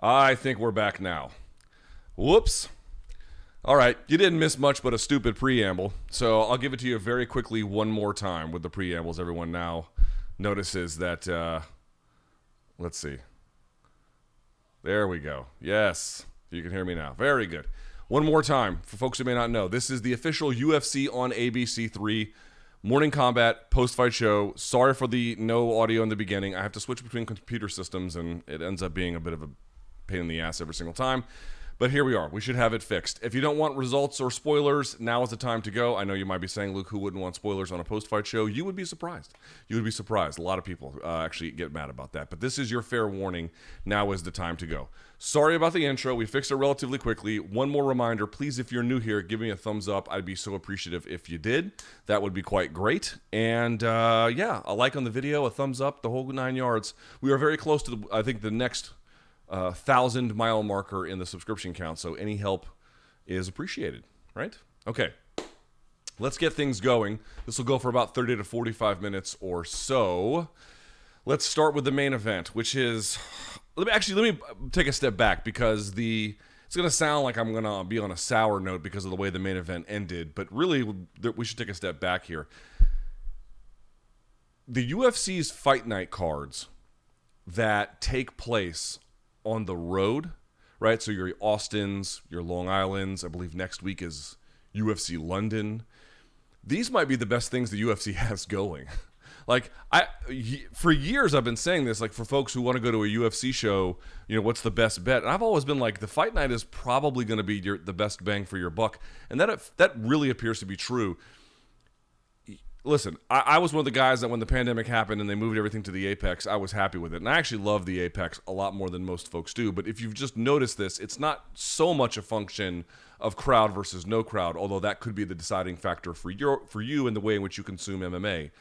I think we're back now. Whoops. All right, you didn't miss much but a stupid preamble, so I'll give it to you very quickly one more time with the preambles. Everyone now notices that, let's see. There we go. Yes, you can hear me now. Very good. One more time, for folks who may not know, this is the official UFC on ABC3 Morning Kombat post-fight show. Sorry for the no audio in the beginning. I have to switch between computer systems, and it ends up being a bit of a pain in the ass every single time. But here we are. We should have it fixed. If you don't want results or spoilers, now is the time to go. I know you might be saying, Luke, who wouldn't want spoilers on a post-fight show? You would be surprised. You would be surprised. A lot of people actually get mad about that. But this is your fair warning. Now is the time to go. Sorry about the intro. We fixed it relatively quickly. One more reminder. Please, if you're new here, give me a thumbs up. I'd be so appreciative if you did. That would be quite great. And, yeah, a like on the video, a thumbs up, the whole 9 yards. We are very close to, I think, the next 1,000-mile marker in the subscription count, so any help is appreciated, right? Okay, let's get things going. This will go for about 30 to 45 minutes or so. Let's start with the main event, which is... Let me take a step back, because it's going to sound like I'm going to be on a sour note because of the way the main event ended, but really, we should take a step back here. The UFC's Fight Night cards that take place on the road, right? So your Austins, your Long Islands, I believe next week is UFC London. These might be the best things the UFC has going. Like, for years I've been saying this, like, for folks who want to go to a UFC show, you know, what's the best bet? And I've always been like, the Fight Night is probably going to be the best bang for your buck. And that really appears to be true. Listen, I was one of the guys that when the pandemic happened and they moved everything to the Apex, I was happy with it. And I actually love the Apex a lot more than most folks do. But if you've just noticed this, it's not so much a function of crowd versus no crowd, although that could be the deciding factor for you and the way in which you consume MMA.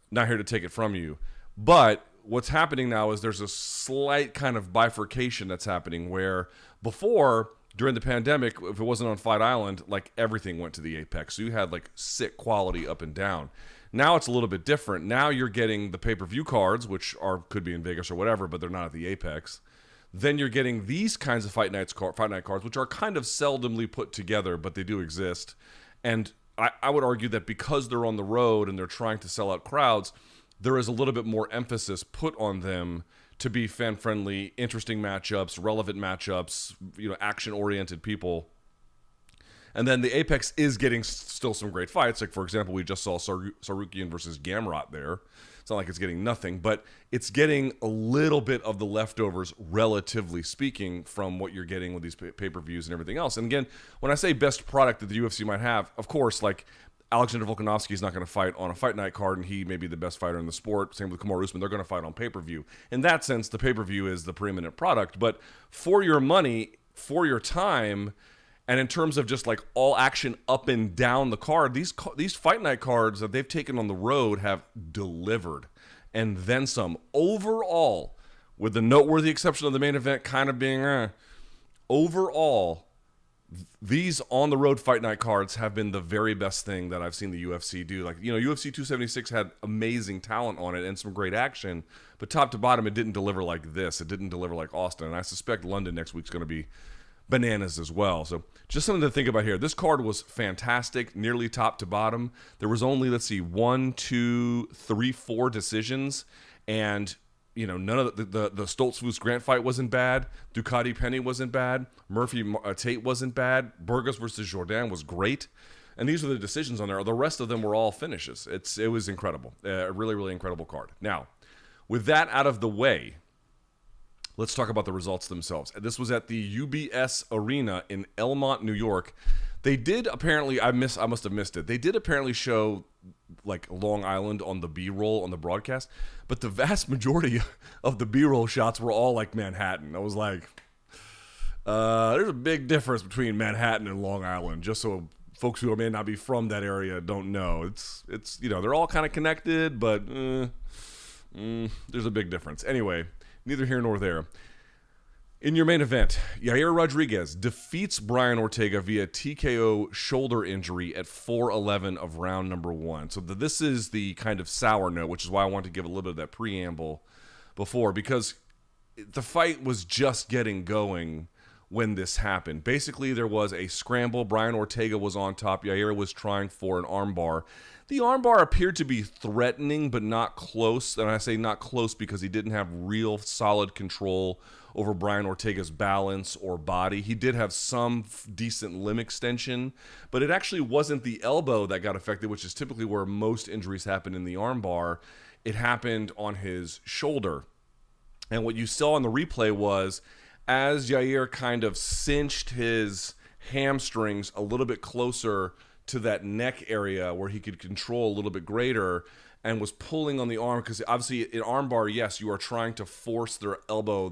Not here to take it from you. But what's happening now is there's a slight kind of bifurcation that's happening where before... During the pandemic, if it wasn't on Fight Island, like, everything went to the Apex. So you had, like, sick quality up and down. Now it's a little bit different. Now you're getting the pay-per-view cards, which could be in Vegas or whatever, but they're not at the Apex. Then you're getting these kinds of Fight Night cards, which are kind of seldomly put together, but they do exist. And I would argue that because they're on the road and they're trying to sell out crowds, there is a little bit more emphasis put on them to be fan-friendly, interesting matchups, relevant matchups, you know, action-oriented people. And then the Apex is getting still some great fights. Like, for example, we just saw Sarukian versus Gamrot there. It's not like it's getting nothing, but it's getting a little bit of the leftovers, relatively speaking, from what you're getting with these pay-per-views and everything else. And again, when I say best product that the UFC might have, of course, like, Alexander Volkanovski is not going to fight on a Fight Night card, and he may be the best fighter in the sport. Same with Kamaru Usman. They're going to fight on pay-per-view. In that sense, the pay-per-view is the preeminent product. But for your money, for your time, and in terms of just like all action up and down the card, these Fight Night cards that they've taken on the road have delivered. And then some. Overall, with the noteworthy exception of the main event kind of being overall, these on-the-road Fight Night cards have been the very best thing that I've seen the UFC do. Like, you know, UFC 276 had amazing talent on it and some great action, but top to bottom, it didn't deliver like this. It didn't deliver like Austin, and I suspect London next week's going to be bananas as well. So just something to think about here. This card was fantastic, nearly top to bottom. There was only, let's see, 1, 2, 3, 4 decisions, and... You know, none of the Stoltzfus Grant fight wasn't bad. Ducati Penny wasn't bad. Murphy Tate wasn't bad. Burgos versus Jourdain was great. And these are the decisions on there. The rest of them were all finishes. It was incredible. A really, really incredible card. Now, with that out of the way, let's talk about the results themselves. This was at the UBS Arena in Elmont, New York. They did apparently, I must have missed it. They did apparently show like Long Island on the B-roll on the broadcast, but the vast majority of the B-roll shots were all like Manhattan. I was like, there's a big difference between Manhattan and Long Island, just so folks who may not be from that area don't know. It's you know, they're all kind of connected, but there's a big difference. Anyway, neither here nor there. In your main event, Yair Rodriguez defeats Brian Ortega via TKO shoulder injury at 4:11 of round number 1. So this is the kind of sour note, which is why I wanted to give a little bit of that preamble before, because the fight was just getting going when this happened. Basically, there was a scramble. Brian Ortega was on top. Yair was trying for an armbar. The armbar appeared to be threatening, but not close. And I say not close because he didn't have real solid control over Brian Ortega's balance or body. He did have some decent limb extension, but it actually wasn't the elbow that got affected, which is typically where most injuries happen in the armbar. It happened on his shoulder. And what you saw in the replay was, as Yair kind of cinched his hamstrings a little bit closer to that neck area where he could control a little bit greater and was pulling on the arm, because obviously in armbar, yes, you are trying to force their elbow.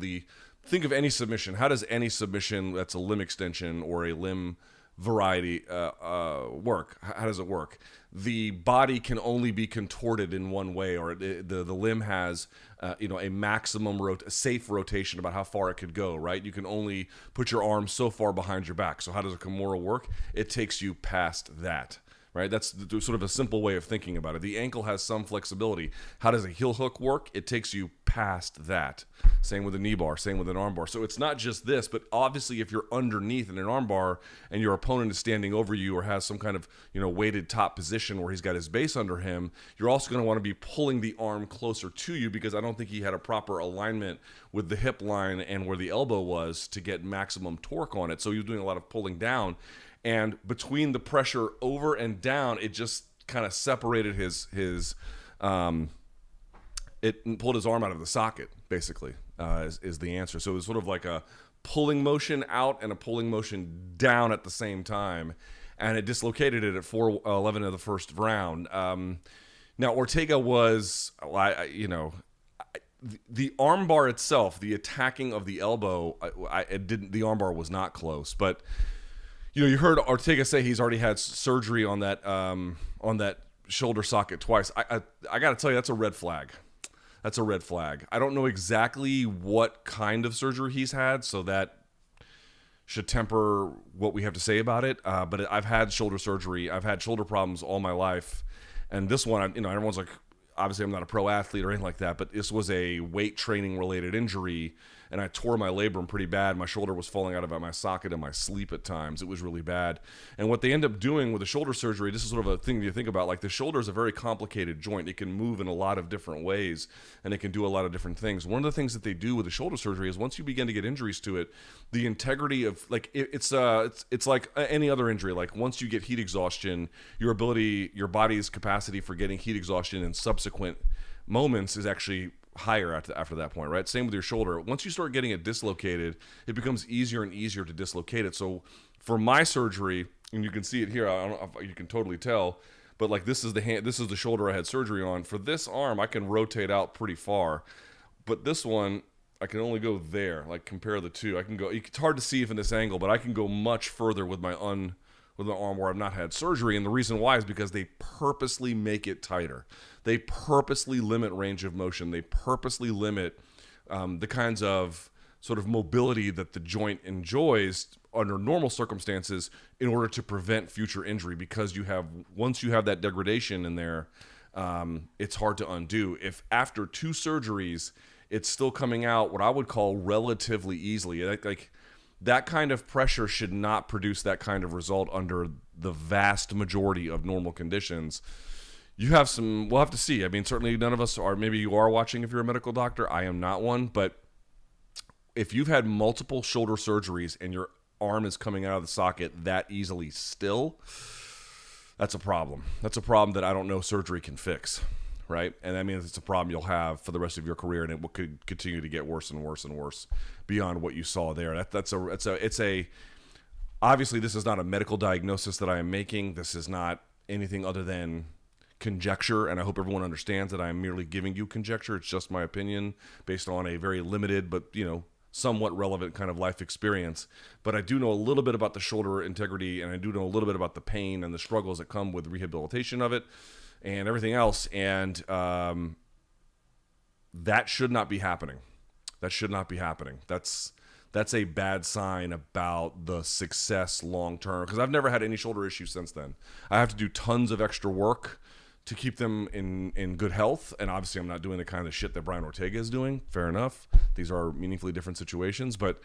Think of any submission. How does any submission that's a limb extension or a limb variety work? How does it work? The body can only be contorted in one way, or the limb has a maximum a safe rotation about how far it could go, right? You can only put your arm so far behind your back. So how does a Kimura work? It takes you past that, right? That's sort of a simple way of thinking about it. The ankle has some flexibility. How does a heel hook work? It takes you past that. Same with a knee bar, same with an arm bar. So it's not just this, but obviously if you're underneath in an arm bar and your opponent is standing over you or has some kind of weighted top position where he's got his base under him, you're also going to want to be pulling the arm closer to you, because I don't think he had a proper alignment with the hip line and where the elbow was to get maximum torque on it. So he was doing a lot of pulling down. And between the pressure over and down, it just kind of separated it pulled his arm out of the socket, basically, is the answer. So it was sort of like a pulling motion out and a pulling motion down at the same time. And it dislocated it at 4:11 of the first round. Now, Ortega was, the armbar itself, the attacking of the elbow, the armbar was not close, but you heard Ortega say he's already had surgery on that shoulder socket twice. I got to tell you, that's a red flag. That's a red flag. I don't know exactly what kind of surgery he's had, so that should temper what we have to say about it. But I've had shoulder surgery. I've had shoulder problems all my life, and this one, everyone's like, obviously I'm not a pro athlete or anything like that, but this was a weight training related injury, and I tore my labrum pretty bad. My shoulder was falling out of my socket in my sleep at times. It was really bad. And what they end up doing with the shoulder surgery, this is sort of a thing you think about, like the shoulder is a very complicated joint. It can move in a lot of different ways, and it can do a lot of different things. One of the things that they do with the shoulder surgery is once you begin to get injuries to it, the integrity of, like, it's like any other injury. Like once you get heat exhaustion, your body's capacity for getting heat exhaustion in subsequent moments is actually higher after that point, right? Same with your shoulder. Once you start getting it dislocated, it becomes easier and easier to dislocate it. So for my surgery, and you can see it here, I don't know if you can totally tell, but like this is the shoulder I had surgery on. For this arm, I can rotate out pretty far, but this one, I can only go there. Like compare the two. I can go, it's hard to see from this angle, but I can go much further with my arm where I've not had surgery. And the reason why is because they purposely make it tighter. They purposely limit range of motion. They purposely limit the kinds of sort of mobility that the joint enjoys under normal circumstances in order to prevent future injury, because once you have that degradation in there, it's hard to undo. If after 2 surgeries, it's still coming out what I would call relatively easily, like that kind of pressure should not produce that kind of result under the vast majority of normal conditions. We'll have to see. I mean, certainly none of us are, maybe you are watching if you're a medical doctor. I am not one, but if you've had multiple shoulder surgeries and your arm is coming out of the socket that easily still, that's a problem. That's a problem that I don't know surgery can fix, right? And that means it's a problem you'll have for the rest of your career, and it could continue to get worse and worse and worse beyond what you saw there. Obviously this is not a medical diagnosis that I am making. This is not anything other than conjecture, and I hope everyone understands that I am merely giving you conjecture. It's just my opinion based on a very limited but somewhat relevant kind of life experience. But I do know a little bit about the shoulder integrity, and I do know a little bit about the pain and the struggles that come with rehabilitation of it and everything else, and that should not be happening. That should not be happening. That's a bad sign about the success long term, because I've never had any shoulder issues since then. I have to do tons of extra work to keep them in good health. And obviously I'm not doing the kind of shit that Brian Ortega is doing. Fair enough. These are meaningfully different situations, but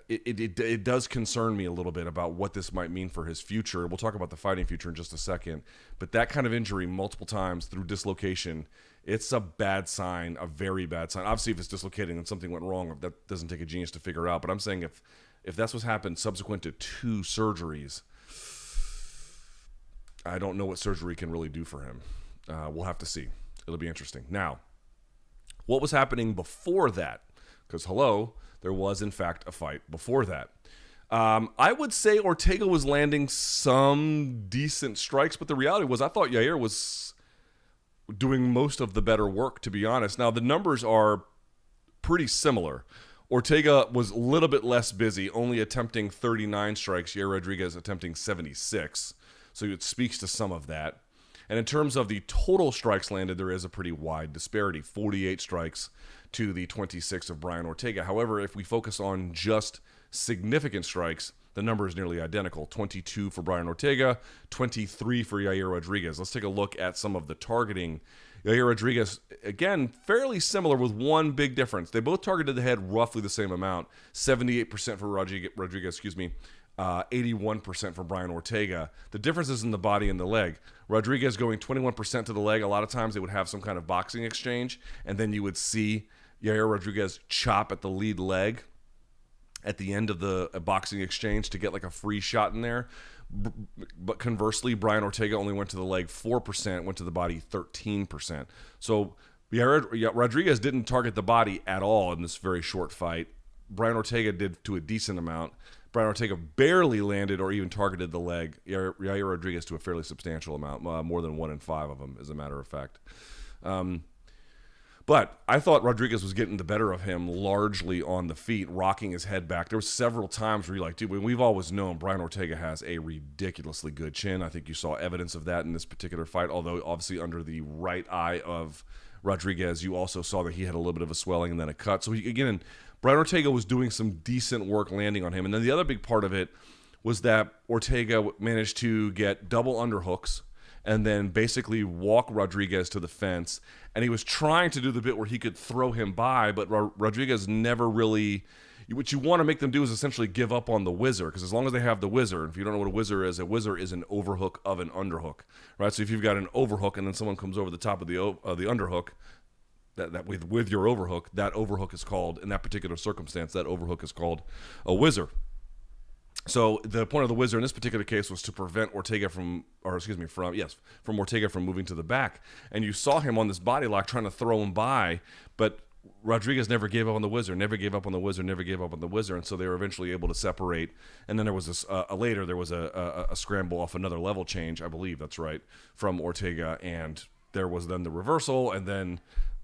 it does concern me a little bit about what this might mean for his future. We'll talk about the fighting future in just a second, but that kind of injury multiple times through dislocation, it's a bad sign, a very bad sign. Obviously, if it's dislocating and something went wrong, that doesn't take a genius to figure out. But I'm saying if that's what's happened subsequent to 2 surgeries, I don't know what surgery can really do for him. We'll have to see. It'll be interesting. Now, what was happening before that? Because, there was, in fact, a fight before that. I would say Ortega was landing some decent strikes, but the reality was I thought Yair was doing most of the better work, to be honest. Now, the numbers are pretty similar. Ortega was a little bit less busy, only attempting 39 strikes. Yair Rodriguez attempting 76. So it speaks to some of that. And in terms of the total strikes landed, there is a pretty wide disparity. 48 strikes to the 26 of Brian Ortega. However, if we focus on just significant strikes, the number is nearly identical. 22 for Brian Ortega, 23 for Yair Rodriguez. Let's take a look at some of the targeting. Yair Rodriguez, again, fairly similar with one big difference. They both targeted the head roughly the same amount. 78% for Rodriguez, 81% for Brian Ortega. The difference is in the body and the leg. Rodriguez going 21% to the leg. A lot of times they would have some kind of boxing exchange, and then you would see Yair Rodriguez chop at the lead leg at the end of the boxing exchange to get like a free shot in there. But conversely, Brian Ortega only went to the leg 4%, went to the body 13%. So Rodriguez didn't target the body at all in this very short fight. Brian Ortega did to a decent amount. Brian Ortega barely landed or even targeted the leg. Yair Rodriguez to a fairly substantial amount, more than 1 in 5 of them, as a matter of fact. But I thought Rodriguez was getting the better of him largely on the feet, rocking his head back. There were several times where you're like, dude, we've always known Brian Ortega has a ridiculously good chin. I think you saw evidence of that in this particular fight, although obviously under the right eye of Rodriguez, you also saw that he had a little bit of a swelling and then a cut. So again, Brian Ortega was doing some decent work landing on him. And then the other big part of it was that Ortega managed to get double underhooks and then basically walk Rodriguez to the fence. And he was trying to do the bit where he could throw him by, but Rodriguez never really... What you want to make them do is essentially give up on the whizzer, because as long as they have the whizzer, if you don't know what a whizzer is an overhook of an underhook, right? So if you've got an overhook and then someone comes over the top of the underhook, that with your overhook, that overhook is called, in that particular circumstance, that overhook is called a whizzer. So the point of the whizzer in this particular case was to prevent Ortega from Ortega from moving to the back. And you saw him on this body lock trying to throw him by, but Rodriguez never gave up on the whizzer, and so they were eventually able to separate. And then there was this later there was a scramble off another level change, I believe that's right, from Ortega, and there was then the reversal, and then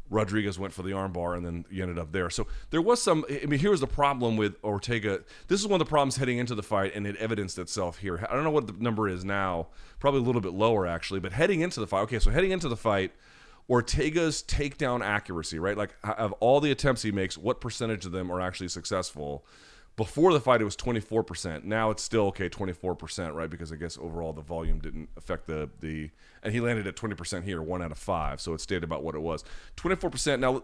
Rodriguez went for the armbar, and then you ended up there. So there was some. I mean, here's the problem with Ortega. This is one of the problems heading into the fight, and it evidenced itself here. I don't know what the number is now, probably a little bit lower actually, but heading into the fight. Okay, so heading into the fight, Ortega's takedown accuracy, right? Like, of all the attempts he makes, what percentage of them are actually successful? Before the fight, it was 24%. Now it's still, 24%, right? Because I guess overall the volume didn't affect the and he landed at 20% here, 1 out of 5. So it stayed about what it was. 24%. Now,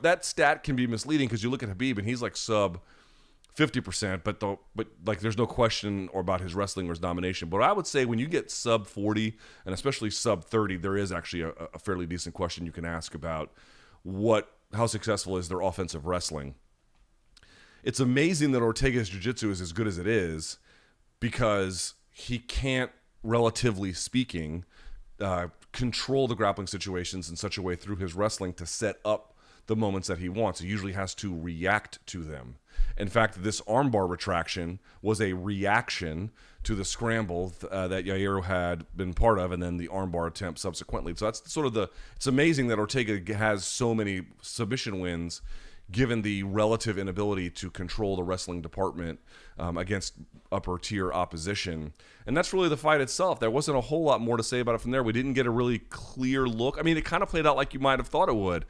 that stat can be misleading because you look at Khabib and he's like sub 50%, but like there's no question about his wrestling or his domination. But I would say when you get sub 40 and especially sub 30, there is actually a fairly decent question you can ask about how successful is their offensive wrestling. It's amazing that Ortega's jiu-jitsu is as good as it is because he can't, relatively speaking, control the grappling situations in such a way through his wrestling to set up the moments that he wants. He usually has to react to them. In fact, this armbar retraction was a reaction to the scramble that Yair had been part of, and then the armbar attempt subsequently. So that's sort of it's amazing that Ortega has so many submission wins given the relative inability to control the wrestling department against upper-tier opposition. And that's really the fight itself. There wasn't a whole lot more to say about it from there. We didn't get a really clear look. I mean, it kind of played out like you might have thought it would.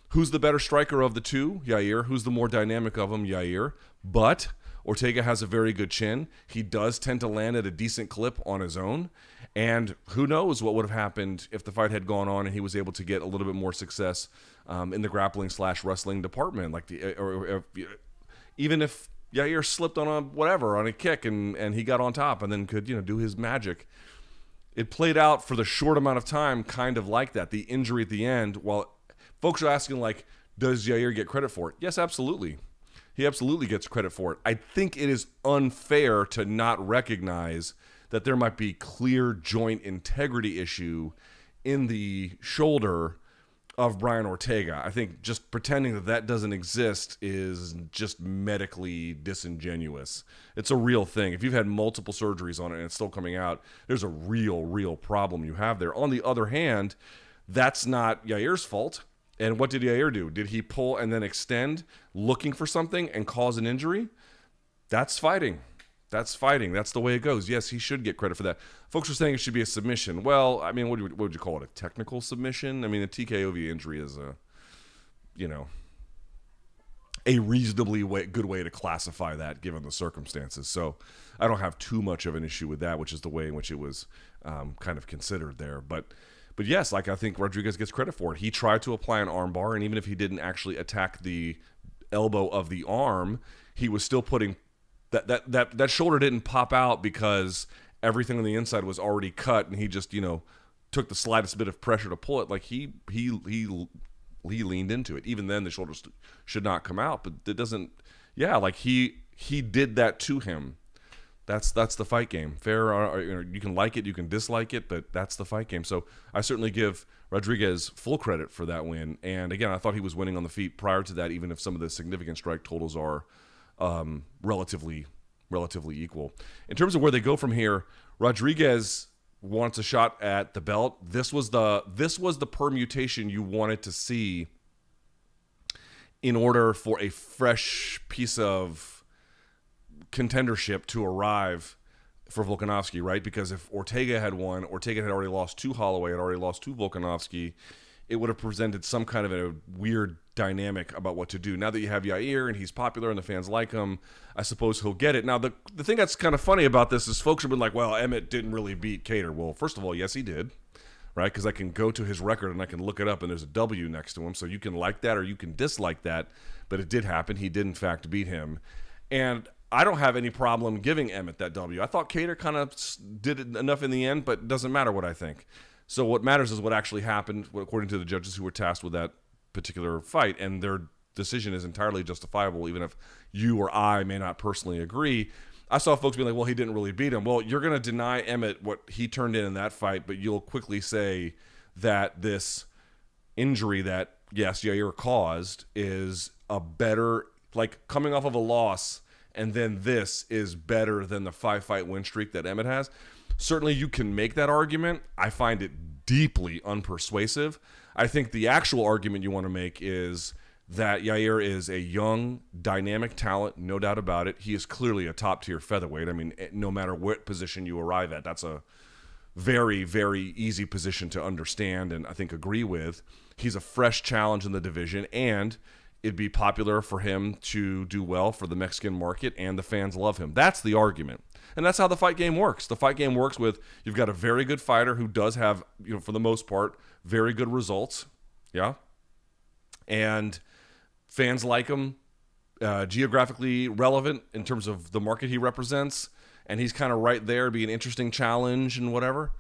Who's the better striker of the two? Yair. Who's the more dynamic of them? Yair. But Ortega has a very good chin. He does tend to land at a decent clip on his own. And who knows what would have happened if the fight had gone on and he was able to get a little bit more success in the grappling/wrestling department. Even if Yair slipped on a kick and he got on top and then could, do his magic. It played out for the short amount of time kind of like that. The injury at the end, while folks are asking, like, does Yair get credit for it? Yes, absolutely. He absolutely gets credit for it. I think it is unfair to not recognize that there might be clear joint integrity issue in the shoulder of Brian Ortega. I think just pretending that doesn't exist is just medically disingenuous. It's a real thing. If you've had multiple surgeries on it and it's still coming out, there's a real problem you have there. On the other hand, that's not Yair's fault. And what did Yair do? Did he pull and then extend looking for something and cause an injury? That's fighting. That's the way it goes. Yes, he should get credit for that. Folks are saying it should be a submission. Well, I mean, what would you call it? A technical submission? I mean, a TKO injury is a reasonably good way to classify that given the circumstances. So I don't have too much of an issue with that, which is the way in which it was kind of considered there. But yes, I think Rodriguez gets credit for it. He tried to apply an armbar, and even if he didn't actually attack the elbow of the arm, he was still putting that shoulder didn't pop out because everything on the inside was already cut, and he just took the slightest bit of pressure to pull it. Like he leaned into it. Even then, the shoulder should not come out, but it doesn't. Yeah, like he did that to him. That's the fight game. Fair, you can like it, you can dislike it, but that's the fight game. So I certainly give Rodriguez full credit for that win. And again, I thought he was winning on the feet prior to that, even if some of the significant strike totals are relatively equal. In terms of where they go from here, Rodriguez wants a shot at the belt. This was the permutation you wanted to see in order for a fresh piece of contendership to arrive for Volkanovski, right? Because if Ortega had won, Ortega had already lost to Holloway, had already lost to Volkanovski, it would have presented some kind of a weird dynamic about what to do. Now that you have Yair and he's popular and the fans like him, I suppose he'll get it. Now, the thing that's kind of funny about this is folks have been like, well, Emmett didn't really beat Kattar. Well, first of all, yes, he did, right? Because I can go to his record and I can look it up and there's a W next to him. So you can like that or you can dislike that, but it did happen. He did, in fact, beat him. And I don't have any problem giving Emmett that W. I thought Kattar kind of did it enough in the end, but it doesn't matter what I think. So what matters is what actually happened, according to the judges who were tasked with that particular fight, and their decision is entirely justifiable, even if you or I may not personally agree. I saw folks being like, well, he didn't really beat him. Well, you're going to deny Emmett what he turned in that fight, but you'll quickly say that this injury that, yes, Yair caused is a better, like coming off of a loss, and then this is better than the 5-fight win streak that Emmett has. Certainly you can make that argument. I find it deeply unpersuasive. I think the actual argument you want to make is that Yair is a young, dynamic talent, no doubt about it. He is clearly a top-tier featherweight. I mean, no matter what position you arrive at, that's a very, very easy position to understand and I think agree with. He's a fresh challenge in the division, and it'd be popular for him to do well for the Mexican market, and the fans love him. That's the argument. And that's how the fight game works. The fight game works with, you've got a very good fighter who does have, for the most part, very good results. Yeah. And fans like him, geographically relevant in terms of the market he represents. And he's kind of right there, be an interesting challenge and whatever.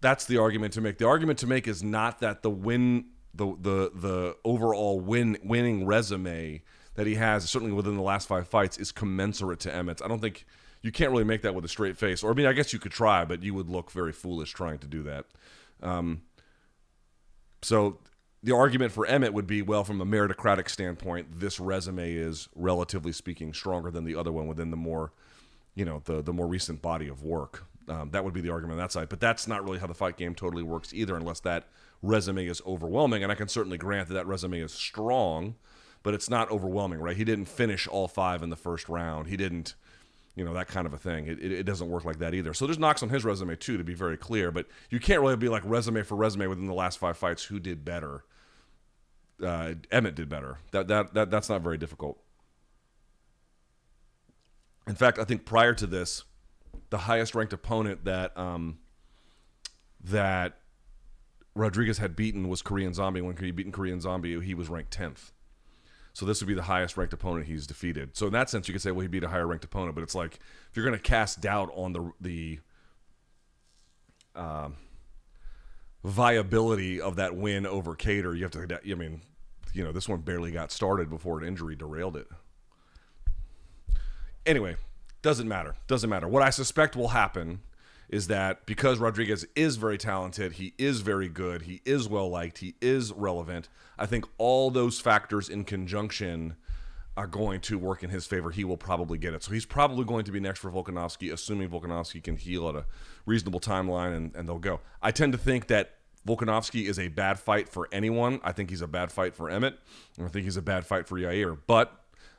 That's the argument to make. The argument to make is not that the overall winning resume that he has, certainly within the last 5 fights, is commensurate to Emmett's. I don't think you can't really make that with a straight face. Or, I mean, I guess you could try, but you would look very foolish trying to do that. So the argument for Emmett would be, well, from a meritocratic standpoint, this resume is, relatively speaking, stronger than the other one within the more, the more recent body of work. That would be the argument on that side. But that's not really how the fight game totally works either, unless that resume is overwhelming. And I can certainly grant that resume is strong, but it's not overwhelming, right? He didn't finish all 5 in the first round. He didn't, that kind of a thing. It doesn't work like that either. So there's knocks on his resume too, to be very clear, but you can't really be like resume for resume within the last 5 fights who did better. Emmett did better. That's not very difficult. In fact, I think prior to this, the highest ranked opponent that Rodriguez had beaten was Korean Zombie. When he beat Korean Zombie, he was ranked 10th. So this would be the highest ranked opponent he's defeated. So in that sense, you could say, well, he beat a higher ranked opponent. But it's like, if you're going to cast doubt on the viability of that win over Cater, you have to, I mean, this one barely got started before an injury derailed it. Anyway, doesn't matter. What I suspect will happen is that because Rodriguez is very talented, he is very good, he is well-liked, he is relevant, I think all those factors in conjunction are going to work in his favor. He will probably get it. So he's probably going to be next for Volkanovski, assuming Volkanovski can heal at a reasonable timeline, and they'll go. I tend to think that Volkanovski is a bad fight for anyone. I think he's a bad fight for Emmett, and I think he's a bad fight for Yair. But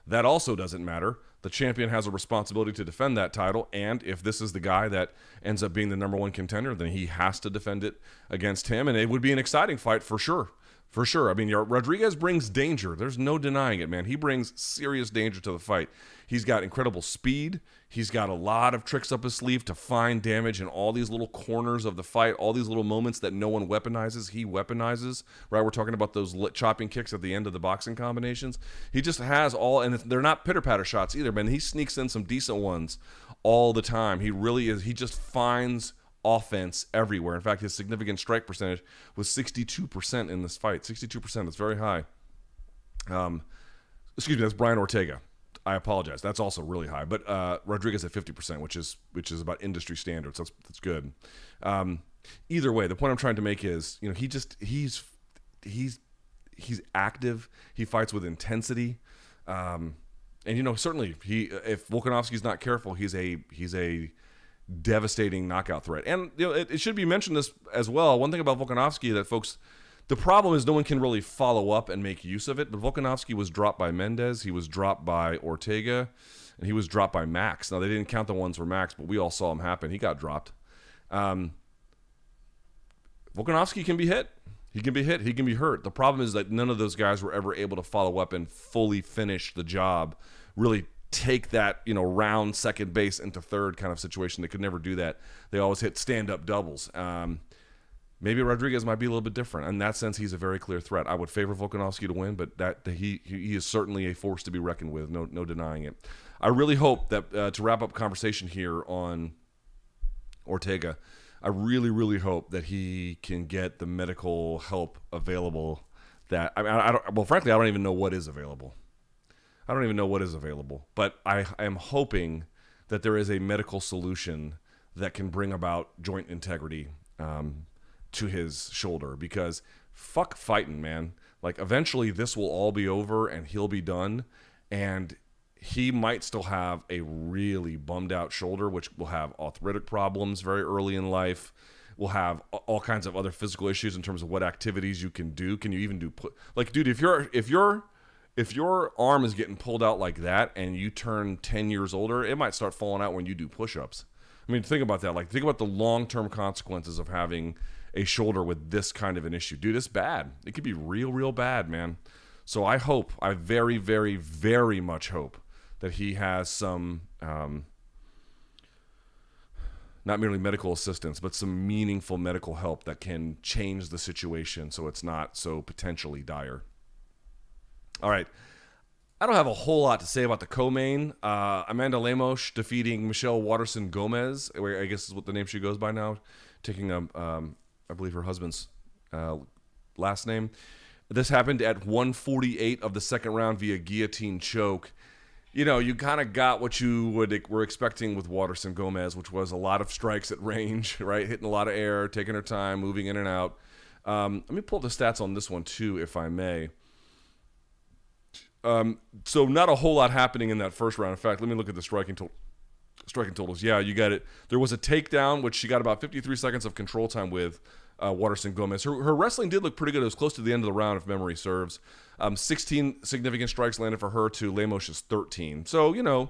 that also doesn't matter. The champion has a responsibility to defend that title, and if this is the guy that ends up being the number one contender, then he has to defend it against him, and it would be an exciting fight for sure. For sure. I mean, Rodriguez brings danger. There's no denying it, man. He brings serious danger to the fight. He's got incredible speed. He's got a lot of tricks up his sleeve to find damage in all these little corners of the fight, all these little moments that no one weaponizes. He weaponizes, right? We're talking about those chopping kicks at the end of the boxing combinations. He just has all, and they're not pitter-patter shots either, man. He sneaks in some decent ones all the time. He really is. He just finds offense everywhere. In fact, his significant strike percentage was 62% in this fight. 62%. That's very high. Excuse me, that's Brian Ortega. I apologize. That's also really high. But Rodriguez at 50%, which is about industry standards. That's good. Either way, the point I'm trying to make is, he's active. He fights with intensity. And certainly if Volkanovski's not careful, he's a devastating knockout threat. And it should be mentioned this as well. One thing about Volkanovski that folks, the problem is no one can really follow up and make use of it. But Volkanovski was dropped by Mendez, he was dropped by Ortega, and he was dropped by Max. Now they didn't count the ones for Max, but we all saw him happen. He got dropped. Volkanovski can be hit. He can be hit. He can be hurt. The problem is that none of those guys were ever able to follow up and fully finish the job, really take that, round second base into third kind of situation. They could never do that. They always hit stand-up doubles. Maybe Rodriguez might be a little bit different. In that sense, he's a very clear threat. I would favor Volkanovski to win, but he is certainly a force to be reckoned with. No denying it. I really hope that to wrap up conversation here on Ortega, I really, really hope that he can get the medical help available. Frankly, I don't even know what is available. But I am hoping that there is a medical solution that can bring about joint integrity to his shoulder, because fuck fighting, man. Like, eventually this will all be over and he'll be done, and he might still have a really bummed out shoulder, which will have arthritic problems very early in life. Will have all kinds of other physical issues in terms of what activities you can do. Can you even do dude, if your arm is getting pulled out like that and you turn 10 years older, it might start falling out when you do push-ups. I mean, think about that. Like, think about the long-term consequences of having a shoulder with this kind of an issue. Dude, it's bad. It could be real, real bad, man. So I very, very, very much hope that he has some, not merely medical assistance, but some meaningful medical help that can change the situation so it's not so potentially dire. All right. I don't have a whole lot to say about the co-main. Amanda Lemos defeating Michelle Watterson Gomez, I guess is what the name she goes by now, taking I believe her husband's last name. This happened at 148 of the second round via guillotine choke. You kind of got what you were expecting with Watterson Gomez, which was a lot of strikes at range, right? Hitting a lot of air, taking her time, moving in and out. Let me pull up the stats on this one too, if I may. So not a whole lot happening in that first round. In fact, let me look at the striking totals. Yeah, you got it. There was a takedown, which she got about 53 seconds of control time with Watterson Gomez. Her wrestling did look pretty good. It was close to the end of the round, if memory serves. 16 significant strikes landed for her to Lemos's 13. So, you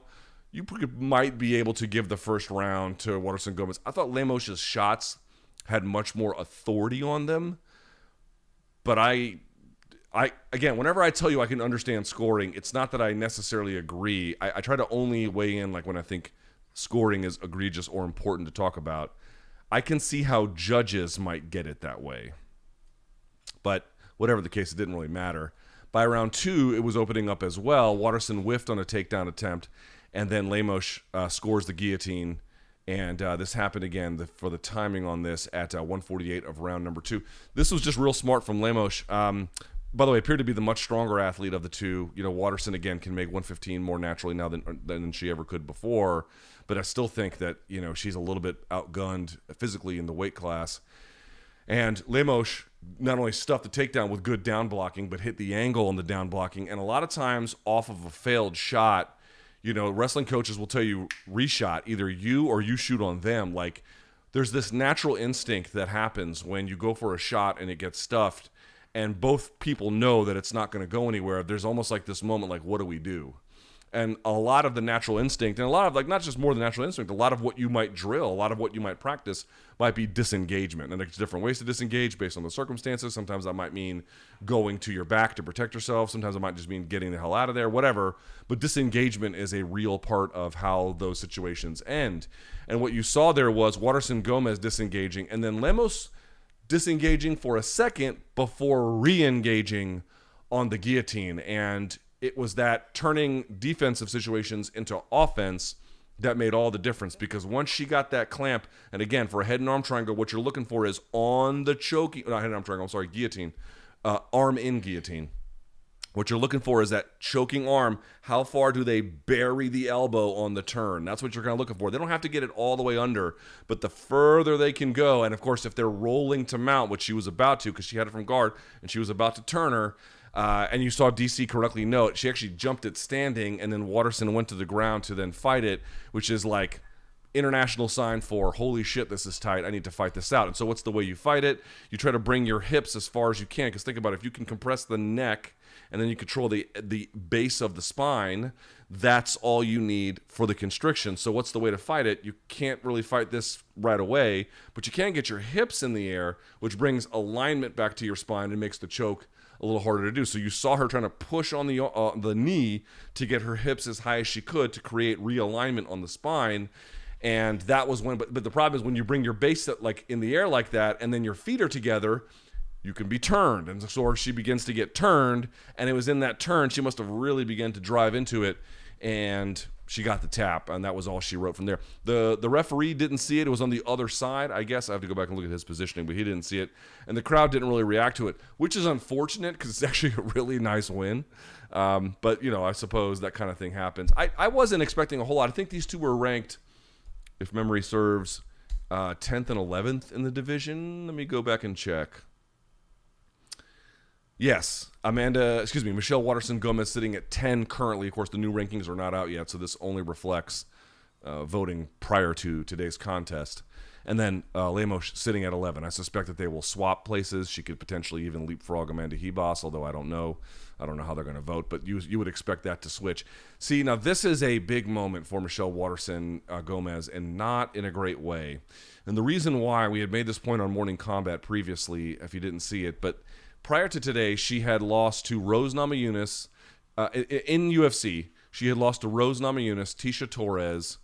might be able to give the first round to Watterson Gomez. I thought Lemos's shots had much more authority on them, but I again, whenever I tell you I can understand scoring, it's not that I necessarily agree. I try to only weigh in like when I think scoring is egregious or important to talk about. I can see how judges might get it that way. But whatever the case, it didn't really matter. By round 2, it was opening up as well. Watterson whiffed on a takedown attempt, and then Lamosh scores the guillotine. And this happened again for the timing on this at 148 of round number 2. This was just real smart from Lamosh. By the way, appeared to be the much stronger athlete of the two. You know, Waterson, again, can make 115 more naturally now than she ever could before. But I still think that, you know, she's a little bit outgunned physically in the weight class. And Lamosh not only stuffed the takedown with good down blocking, but hit the angle on the down blocking. And a lot of times off of a failed shot, you know, wrestling coaches will tell you reshot, either you or you shoot on them. Like, there's this natural instinct that happens when you go for a shot and it gets stuffed, and both people know that it's not going to go anywhere. There's almost like this moment, like, what do we do? And a lot of the natural instinct, and a lot of, like, not just more than natural instinct, a lot of what you might drill, a lot of what you might practice might be disengagement. And there's different ways to disengage based on the circumstances. Sometimes that might mean going to your back to protect yourself. Sometimes it might just mean getting the hell out of there, whatever. But disengagement is a real part of how those situations end. And what you saw there was Waterson Gomez disengaging, and then Lemos disengaging for a second before re-engaging on the guillotine. And it was that turning defensive situations into offense that made all the difference, because once she got that clamp, and again, for a head and arm triangle, what you're looking for is on the choking, not head and arm triangle, I'm sorry, guillotine, arm in guillotine. What you're looking for is that choking arm. How far do they bury the elbow on the turn? That's what you're kind of looking for. They don't have to get it all the way under, but the further they can go, and of course, if they're rolling to mount, which she was about to because she had it from guard, and she was about to turn her, and you saw DC correctly note, she actually jumped it standing, and then Waterson went to the ground to then fight it, which is like international sign for, holy shit, this is tight, I need to fight this out. And so what's the way you fight it? You try to bring your hips as far as you can, because think about it, if you can compress the neck and then you control the base of the spine, that's all you need for the constriction. So what's the way to fight it? You can't really fight this right away, but you can get your hips in the air, which brings alignment back to your spine and makes the choke a little harder to do. So you saw her trying to push on the knee to get her hips as high as she could to create realignment on the spine. And that was when, but the problem is when you bring your base like in the air like that, and then your feet are together, you can be turned. And so she begins to get turned, and it was in that turn she must have really begun to drive into it, and she got the tap, and that was all she wrote from there. The referee didn't see it. It was on the other side. I guess I have to go back and look at his positioning, but he didn't see it, and the crowd didn't really react to it, which is unfortunate because it's actually a really nice win. But, you know, I suppose that kind of thing happens. I wasn't expecting a whole lot. I think these two were ranked, if memory serves, 10th and 11th in the division. Let me go back and check. Yes, Michelle Watterson Gomez sitting at 10 currently. Of course, the new rankings are not out yet, so this only reflects voting prior to today's contest. And then Lemos sitting at 11. I suspect that they will swap places. She could potentially even leapfrog Amanda Hebos, although I don't know. I don't know how they're going to vote, but you would expect that to switch. See, now this is a big moment for Michelle Watterson Gomez, and not in a great way. And the reason why, we had made this point on Morning Kombat previously, if you didn't see it, but prior to today, she had lost to Rose Namajunas in UFC. She had lost to Rose Namajunas, Tisha Torres,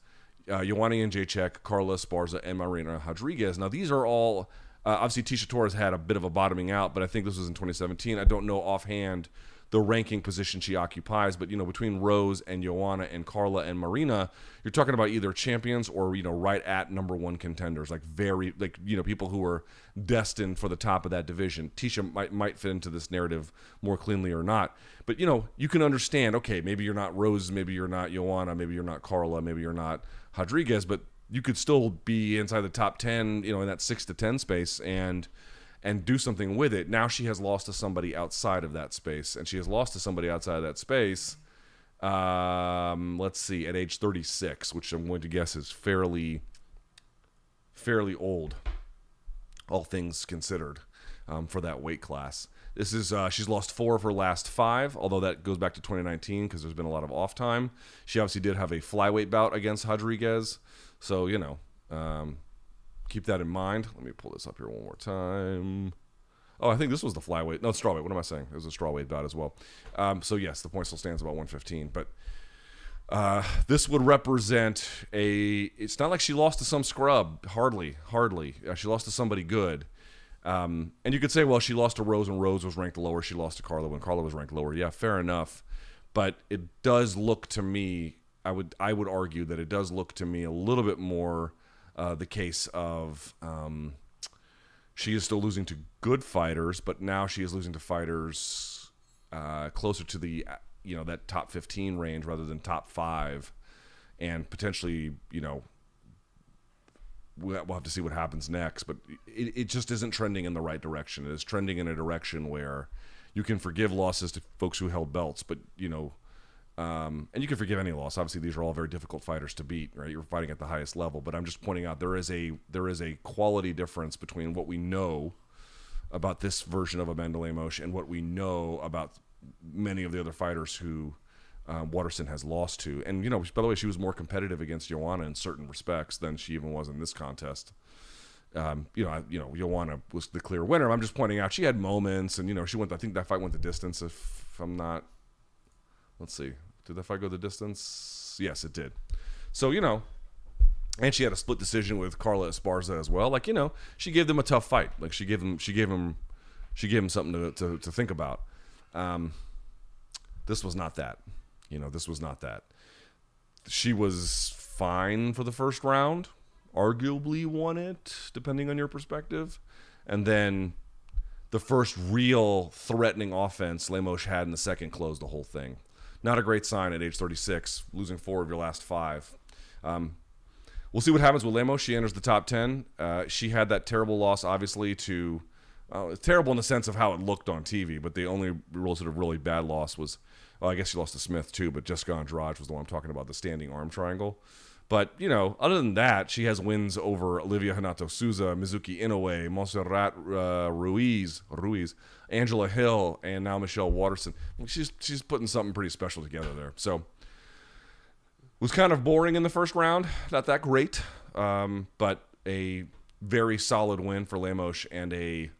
Ioana Jędrzejczyk, Carla Esparza, and Marina Rodriguez. Now, these are all, obviously Tisha Torres had a bit of a bottoming out, but I think this was in 2017. I don't know offhand the ranking position she occupies, but, you know, between Rose and Ioana and Carla and Marina, you're talking about either champions or, you know, right at number one contenders, like people who are destined for the top of that division. Tisha might fit into this narrative more cleanly or not, but, you know, you can understand, okay, maybe you're not Rose, maybe you're not Ioana, maybe you're not Carla, maybe you're not Rodriguez, but you could still be inside the top 10, you know, in that 6 to 10 space and do something with it. Now she has lost to somebody outside of that space, and she has lost to somebody outside of that space, let's see, at age 36, which I'm going to guess is fairly old, all things considered, for that weight class. This is she's lost 4 of her last 5, although that goes back to 2019 because there's been a lot of off time. She obviously did have a flyweight bout against Rodriguez, so, you know, keep that in mind. Let me pull this up here one more time. Oh, I think this was the flyweight. No, strawweight. What am I saying? It was a strawweight bout as well. So yes, the point still stands about 115. But this would represent it's not like she lost to some scrub. Hardly. She lost to somebody good. And you could say, well, she lost to Rose and Rose was ranked lower. She lost to Carla when Carla was ranked lower. Yeah, fair enough. But it does look to me, I would argue that it does look to me a little bit more the case of she is still losing to good fighters, but now she is losing to fighters closer to the that top 15 range rather than top 5, and potentially we'll have to see what happens next. But it just isn't trending in the right direction. It is trending in a direction where you can forgive losses to folks who held belts, but and you can forgive any loss. Obviously, these are all very difficult fighters to beat, right? You're fighting at the highest level, but I'm just pointing out there is a quality difference between what we know about this version of Amanda Lemos and what we know about many of the other fighters who Waterson has lost to. And by the way, she was more competitive against Joanna in certain respects than she even was in this contest. Joanna was the clear winner. I'm just pointing out she had moments, and she went. I think that fight went the distance. If I'm not, let's see, did that fight go the distance? Yes, it did. So and she had a split decision with Carla Esparza as well. Like she gave them a tough fight. Like she gave them something to think about. This was not that. This was not that. She was fine for the first round. Arguably won it, depending on your perspective. And then the first real threatening offense Lemos had in the second closed the whole thing. Not a great sign at age 36, losing 4 of your last 5. We'll see what happens with Lemos. She enters the top 10. She had that terrible loss, obviously, to... it's terrible in the sense of how it looked on TV, but the only real sort of really bad loss was... Well, I guess she lost to Smith, too, but Jessica Andrade was the one I'm talking about, the standing arm triangle. But, other than that, she has wins over Olivia Hanato Souza, Mizuki Inoue, Montserrat Ruiz, Angela Hill, and now Michelle Watterson. She's putting something pretty special together there. So, it was kind of boring in the first round. Not that great, but a very solid win for Lemos and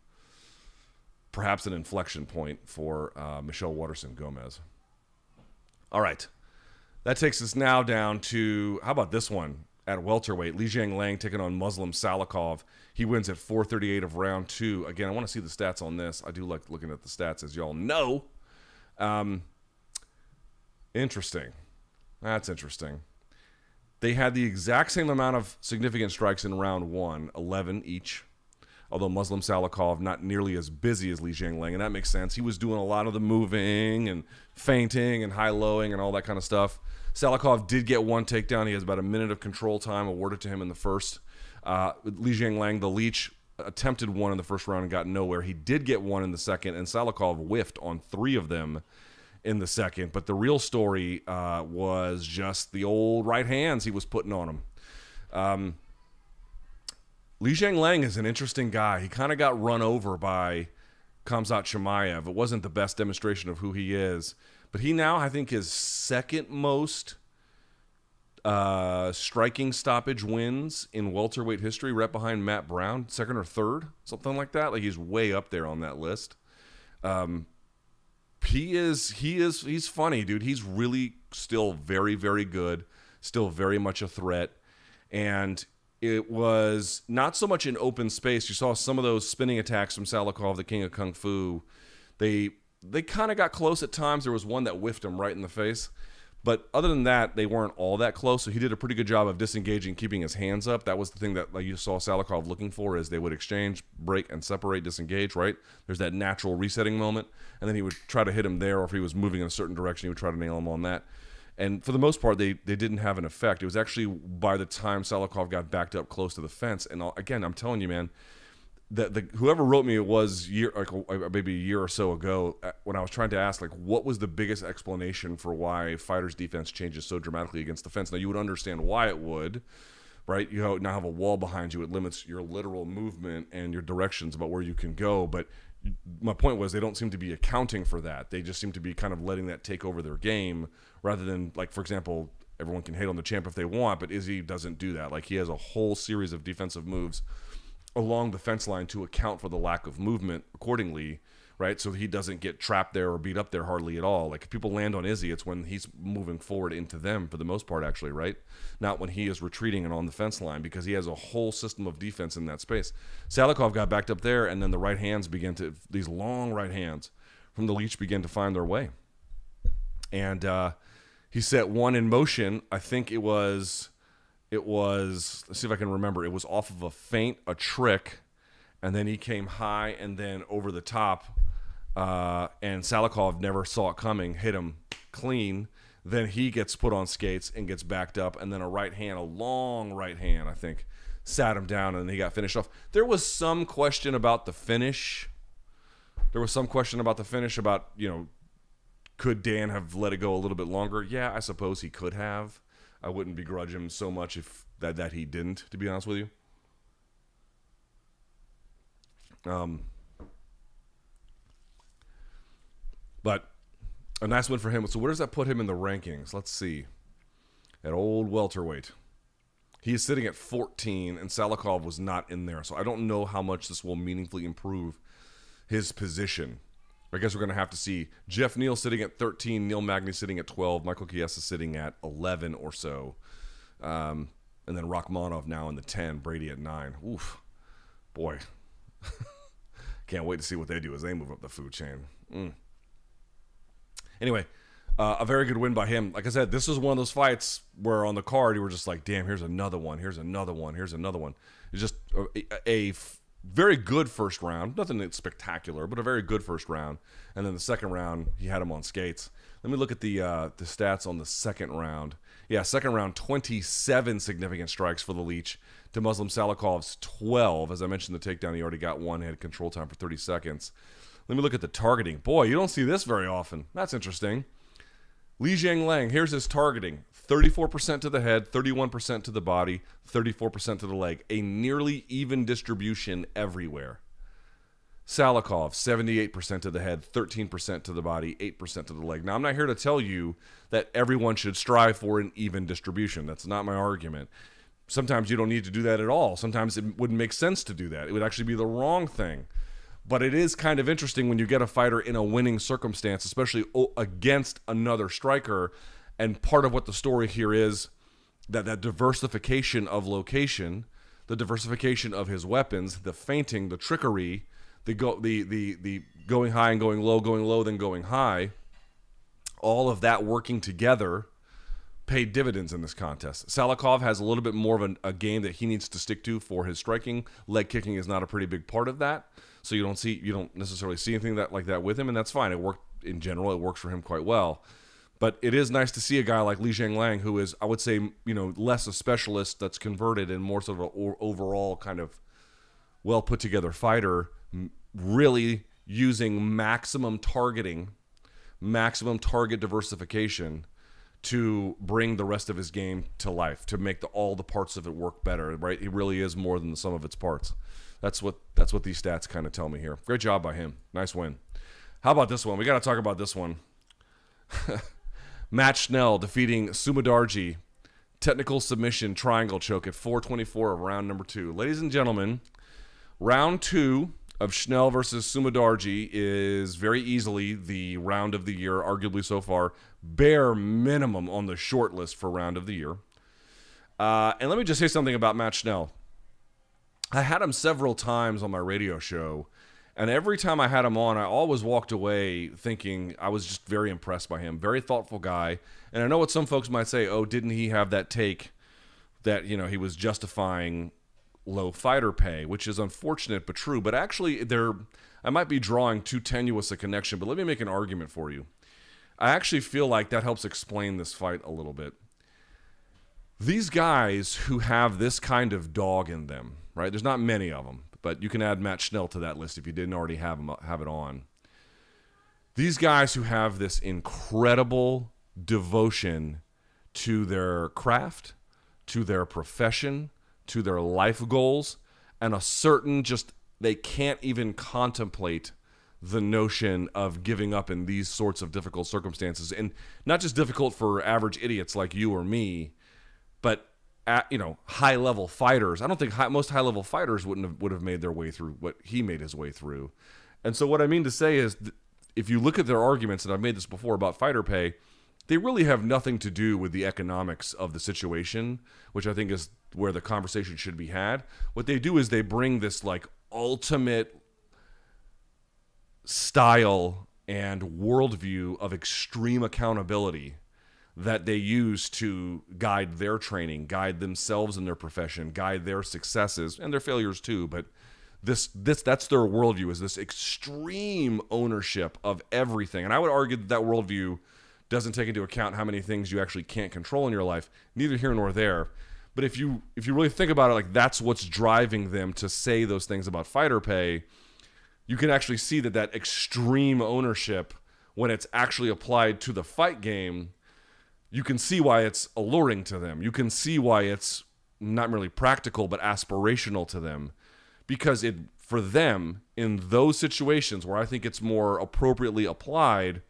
perhaps an inflection point for Michelle Watterson Gomez. All right. That takes us now down to, how about this one? At welterweight, Jiang Lang taking on Muslim Salakov. He wins at 4:38 of round 2. Again, I want to see the stats on this. I do like looking at the stats, as y'all know. Interesting. That's interesting. They had the exact same amount of significant strikes in round 1, 11 each. Although Muslim Salakov not nearly as busy as Jiang Lang, and that makes sense. He was doing a lot of the moving and feinting and high-lowing and all that kind of stuff. Salakov did get one takedown. He has about a minute of control time awarded to him in the first. Jiang Lang, the leech, attempted one in the first round and got nowhere. He did get one in the second, and Salakov whiffed on 3 of them in the second. But the real story was just the old right hands he was putting on him. Jiang Lang is an interesting guy. He kind of got run over by Khamzat Chimaev. It wasn't the best demonstration of who he is. But he now, I think, is second most striking stoppage wins in welterweight history, right behind Matt Brown, second or third, something like that. Like, he's way up there on that list. He's funny, dude. He's really still very, very good, still very much a threat. And it was not so much in open space. You saw some of those spinning attacks from Salakov, the king of Kung Fu. They kind of got close at times. There was one that whiffed him right in the face. But other than that, they weren't all that close. So he did a pretty good job of disengaging, keeping his hands up. That was the thing that you saw Salakov looking for, is they would exchange, break, and separate, disengage, right? There's that natural resetting moment. And then he would try to hit him there, or if he was moving in a certain direction, he would try to nail him on that. And for the most part, they didn't have an effect. It was actually by the time Salakov got backed up close to the fence. And again, I'm telling you, man, whoever wrote me, it was maybe a year or so ago, when I was trying to ask, what was the biggest explanation for why fighters' defense changes so dramatically against the fence? Now, you would understand why it would, right? You now have a wall behind you. It limits your literal movement and your directions about where you can go. But my point was, they don't seem to be accounting for that. They just seem to be kind of letting that take over their game, rather than, for example, everyone can hate on the champ if they want, but Izzy doesn't do that. He has a whole series of defensive moves along the fence line to account for the lack of movement accordingly, right? So he doesn't get trapped there or beat up there hardly at all. Like if people land on Izzy, it's when he's moving forward into them for the most part, actually, right? Not when he is retreating and on the fence line, because he has a whole system of defense in that space. Salakov got backed up there, and then the right hands these long right hands from the leech began to find their way. And he set one in motion. I think it was, let's see if I can remember. It was off of a feint, a trick, and then he came high and then over the top. And Salakov never saw it coming, hit him clean. Then he gets put on skates and gets backed up. And then a right hand, a long right hand, I think, sat him down and he got finished off. There was some question about the finish. About, could Dan have let it go a little bit longer? Yeah, I suppose he could have. I wouldn't begrudge him so much if that he didn't, to be honest with you. But a nice win for him. So where does that put him in the rankings? Let's see. At old welterweight. He is sitting at 14, and Salakov was not in there. So I don't know how much this will meaningfully improve his position. I guess we're going to have to see. Jeff Neal sitting at 13, Neil Magny sitting at 12, Michael Chiesa sitting at 11 or so. And then Rachmanov now in the 10, Brady at 9. Oof. Boy. Can't wait to see what they do as they move up the food chain. Anyway, a very good win by him. Like I said, this was one of those fights where on the card you were just like, damn, here's another one. Here's another one. Here's another one. It's just a very good first round. Nothing that's spectacular, but a very good first round. And then the second round, he had him on skates. Let me look at the stats on the second round. Yeah, second round, 27 significant strikes for the Leech to Muslim Salakov's 12. As I mentioned, the takedown, he already got one. He had control time for 30 seconds. Let me look at the targeting. Boy, you don't see this very often. That's interesting. Li Jiang, here's his targeting. 34% to the head, 31% to the body, 34% to the leg. A nearly even distribution everywhere. Salakov, 78% to the head, 13% to the body, 8% to the leg. Now, I'm not here to tell you that everyone should strive for an even distribution. That's not my argument. Sometimes you don't need to do that at all. Sometimes it wouldn't make sense to do that. It would actually be the wrong thing. But it is kind of interesting when you get a fighter in a winning circumstance, especially against another striker. And part of what the story here is that diversification of location, the diversification of his weapons, the feinting, the trickery, the going high and going low, then going high, all of that working together paid dividends in this contest. Salakov has a little bit more of a game that he needs to stick to for his striking. Leg kicking is not a pretty big part of that. So you don't necessarily see anything like that with him, and that's fine. It worked in general. It works for him quite well. But it is nice to see a guy like Li Jiang, who is, I would say, less a specialist that's converted and more sort of an overall kind of well put together fighter, really using maximum target diversification to bring the rest of his game to life, to make all the parts of it work better. Right? He really is more than the sum of its parts. That's what these stats kind of tell me here. Great job by him. Nice win. How about this one? We got to talk about this one. Matt Schnell defeating Sumadarji. Technical submission triangle choke at 4:24 of round number 2. Ladies and gentlemen, round 2 of Schnell versus Sumadarji is very easily the round of the year, arguably so far. Bare minimum on the short list for round of the year. And let me just say something about Matt Schnell. I had him several times on my radio show, and every time I had him on, I always walked away thinking I was just very impressed by him. Very thoughtful guy. And I know what some folks might say, oh, didn't he have that take that, he was justifying low fighter pay, which is unfortunate but true. But actually, I might be drawing too tenuous a connection, but let me make an argument for you. I actually feel like that helps explain this fight a little bit. These guys who have this kind of dog in them, right? There's not many of them, but you can add Matt Schnell to that list if you didn't already have it on. These guys who have this incredible devotion to their craft, to their profession, to their life goals, and a certain they can't even contemplate the notion of giving up in these sorts of difficult circumstances. And not just difficult for average idiots like you or me, but high level fighters. I don't think most high level fighters would have made their way through what he made his way through. And so what I mean to say is, if you look at their arguments, and I've made this before about fighter pay, they really have nothing to do with the economics of the situation, which I think is where the conversation should be had. What they do is they bring this like ultimate style and worldview of extreme accountability that they use to guide their training, guide themselves in their profession, guide their successes and their failures too. But that's their worldview, is this extreme ownership of everything. And I would argue that worldview doesn't take into account how many things you actually can't control in your life, neither here nor there. But if you really think about it, like that's what's driving them to say those things about fighter pay, you can actually see that extreme ownership, when it's actually applied to the fight game, you can see why it's alluring to them. You can see why it's not merely practical, but aspirational to them. Because for them, in those situations where I think it's more appropriately applied,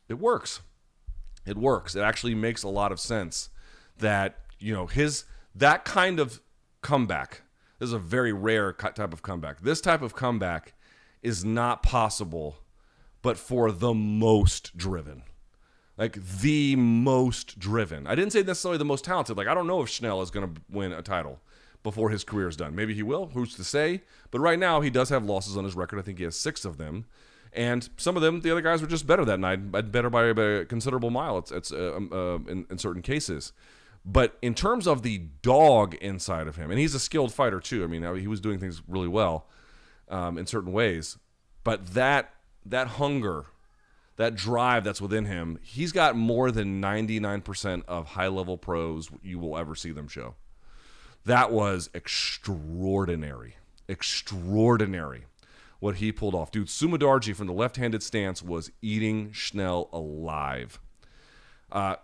it works. It works. It actually makes a lot of sense that, that kind of comeback, this is a very rare type of comeback. This type of comeback is not possible but for the most driven. Like the most driven. I didn't say necessarily the most talented. Like I don't know if Schnell is going to win a title before his career is done. Maybe he will. Who's to say? But right now he does have losses on his record. I think he has 6 of them. And some of them, the other guys were just better that night. Better by a considerable mile. It's in certain cases. But in terms of the dog inside of him, and he's a skilled fighter too. I mean, he was doing things really well in certain ways. But that hunger, that drive that's within him, he's got more than 99% of high-level pros you will ever see them show. That was extraordinary. Extraordinary what he pulled off. Dude, Sumadarji from the left-handed stance was eating Schnell alive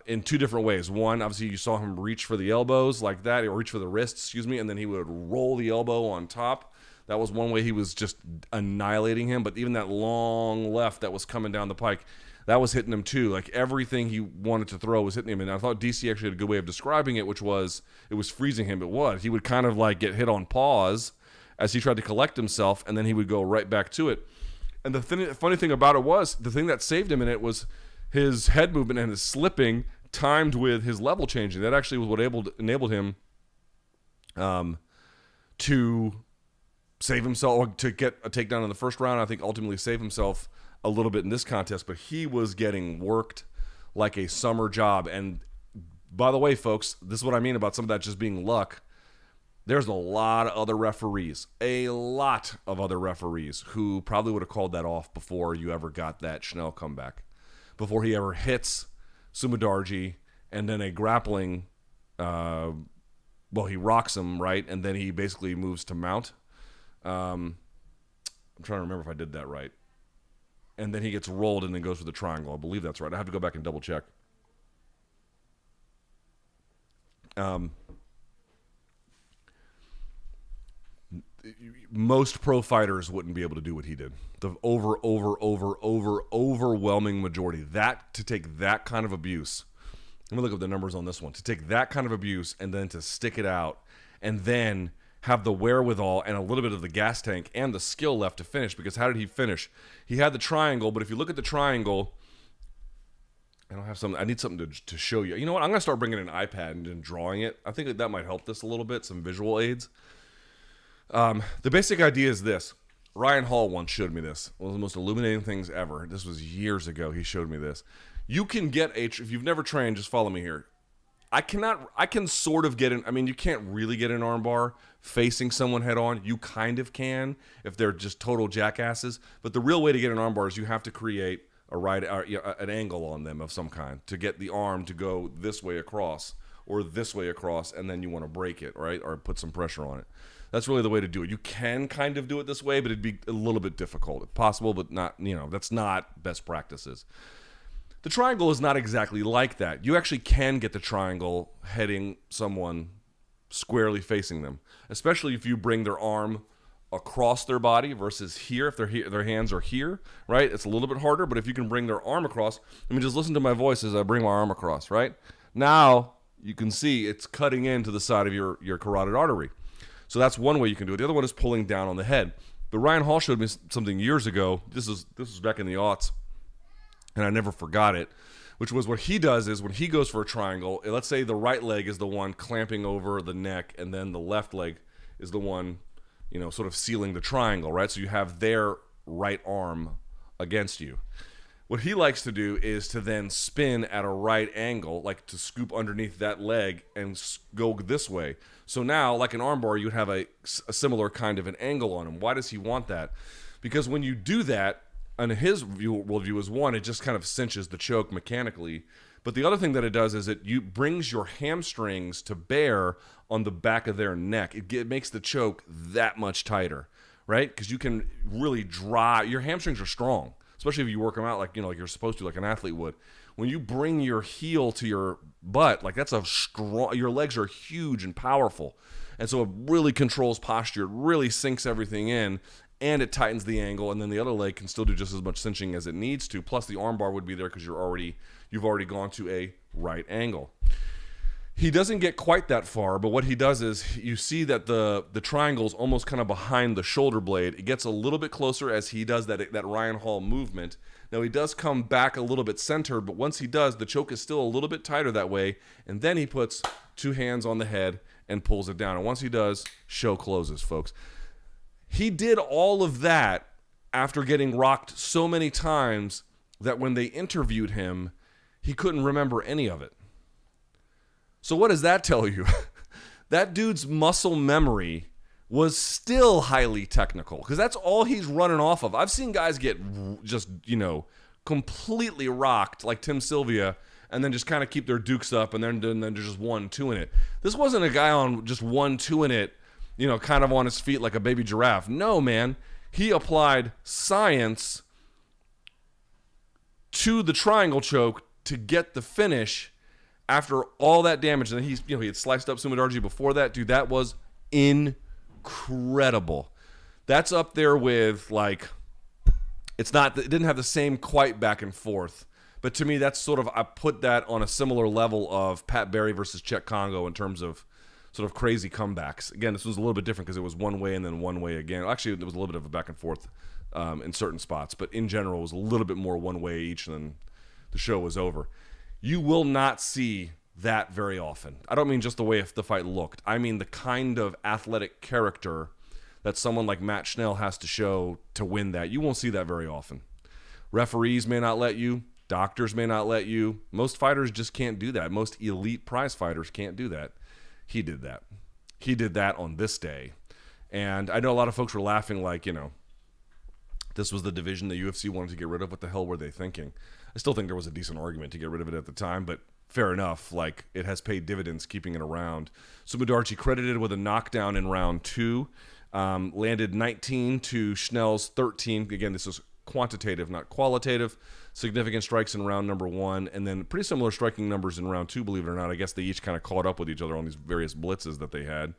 in 2 different ways. One, obviously you saw him reach for the elbows like that, or reach for the wrists, and then he would roll the elbow on top. That was one way he was just annihilating him. But even that long left that was coming down the pike, that was hitting him too. Like everything he wanted to throw was hitting him. And I thought DC actually had a good way of describing it, which was it was freezing him. He would kind of like get hit on pause as he tried to collect himself, and then he would go right back to it. And the funny thing about it was, the thing that saved him in it was his head movement and his slipping timed with his level changing. That actually was what enabled him to save himself, or to get a takedown in the first round. I think ultimately save himself a little bit in this contest, but he was getting worked like a summer job. And by the way, folks, this is what I mean about some of that just being luck. There's a lot of other referees who probably would have called that off before you ever got that Schnell comeback, before he ever hits Sumadarji, and then a grappling, he rocks him, right? And then he basically moves to mount. I'm trying to remember if I did that right. And then he gets rolled and then goes for the triangle. I believe that's right. I have to go back and double check. Most pro fighters wouldn't be able to do what he did. The overwhelming majority. To take that kind of abuse. Let me look up the numbers on this one. To take that kind of abuse and then to stick it out and then have the wherewithal and a little bit of the gas tank and the skill left to finish. Because how did he finish? He had the triangle, but if you look at the triangle, I need something to show you. You know what? I'm going to start bringing an iPad and drawing it. I think that might help this a little bit, some visual aids. The basic idea is this. Ryan Hall once showed me this. One of the most illuminating things ever. This was years ago. He showed me this. You can get if you've never trained, just follow me here. I can sort of get in. I mean, you can't really get an arm bar facing someone head on. You kind of can if they're just total jackasses. But the real way to get an arm bar is you have to create an angle on them of some kind to get the arm to go this way across or this way across, and then you want to break it, right, or put some pressure on it. That's really the way to do it. You can kind of do it this way, but it'd be a little bit difficult. It's possible, but not. That's not best practices. The triangle is not exactly like that. You actually can get the triangle heading someone squarely facing them, especially if you bring their arm across their body versus here. If their hands are here, right? It's a little bit harder, but if you can bring their arm across, just listen to my voice as I bring my arm across, right? Now you can see it's cutting into the side of your carotid artery. So that's one way you can do it. The other one is pulling down on the head. But Ryan Hall showed me something years ago. This was back in the aughts, and I never forgot it, which was what he does is when he goes for a triangle, let's say the right leg is the one clamping over the neck, and then the left leg is the one, sort of sealing the triangle, right? So you have their right arm against you. What he likes to do is to then spin at a right angle, like to scoop underneath that leg and go this way. So now, like an armbar, you'd have a similar kind of an angle on him. Why does he want that? Because when you do that, and his worldview is one, it just kind of cinches the choke mechanically. But the other thing that it does is it brings your hamstrings to bear on the back of their neck. It makes the choke that much tighter, right? Because you can really drive. Your hamstrings are strong, especially if you work them out like you're supposed to, like an athlete would. When you bring your heel to your butt, like that's a strong. Your legs are huge and powerful, and so it really controls posture. It really sinks everything in. And it tightens the angle, and then the other leg can still do just as much cinching as it needs to. Plus, the armbar would be there because you've already gone to a right angle. He doesn't get quite that far, but what he does is you see that the triangle's almost kind of behind the shoulder blade. It gets a little bit closer as he does that Ryan Hall movement. Now, he does come back a little bit centered, but once he does, the choke is still a little bit tighter that way, and then he puts two hands on the head and pulls it down. And once he does, show closes, folks. He did all of that after getting rocked so many times that when they interviewed him, he couldn't remember any of it. So what does that tell you? That dude's muscle memory was still highly technical because that's all he's running off of. I've seen guys get just, completely rocked like Tim Sylvia and then just kind of keep their dukes up and then just 1-2 in it. This wasn't a guy on just 1-2 in it, kind of on his feet like a baby giraffe. No, man. He applied science to the triangle choke to get the finish after all that damage. And he had sliced up Sumidarji before that. Dude, that was incredible. That's up there with, like, it didn't have the same quite back and forth. But to me, that's I put that on a similar level of Pat Barry versus Czech Congo in terms of sort of crazy comebacks. Again, this was a little bit different because it was one way and then one way again. Actually, there was a little bit of a back and forth in certain spots, but in general, it was a little bit more one way each, and then the show was over. You will not see that very often. I don't mean just the way the fight looked. I mean the kind of athletic character that someone like Matt Schnell has to show to win that. You won't see that very often. Referees may not let you. Doctors may not let you. Most fighters just can't do that. Most elite prize fighters can't do that. He did that. He did that on this day. And I know a lot of folks were laughing like, this was the division the UFC wanted to get rid of. What the hell were they thinking? I still think there was a decent argument to get rid of it at the time, but fair enough. Like, it has paid dividends keeping it around. Sumidarji credited with a knockdown in round 2. Landed 19 to Schnell's 13. Again, this is quantitative, not qualitative. Significant strikes in round number 1, and then pretty similar striking numbers in round 2, believe it or not. I guess they each kind of caught up with each other on these various blitzes that they had.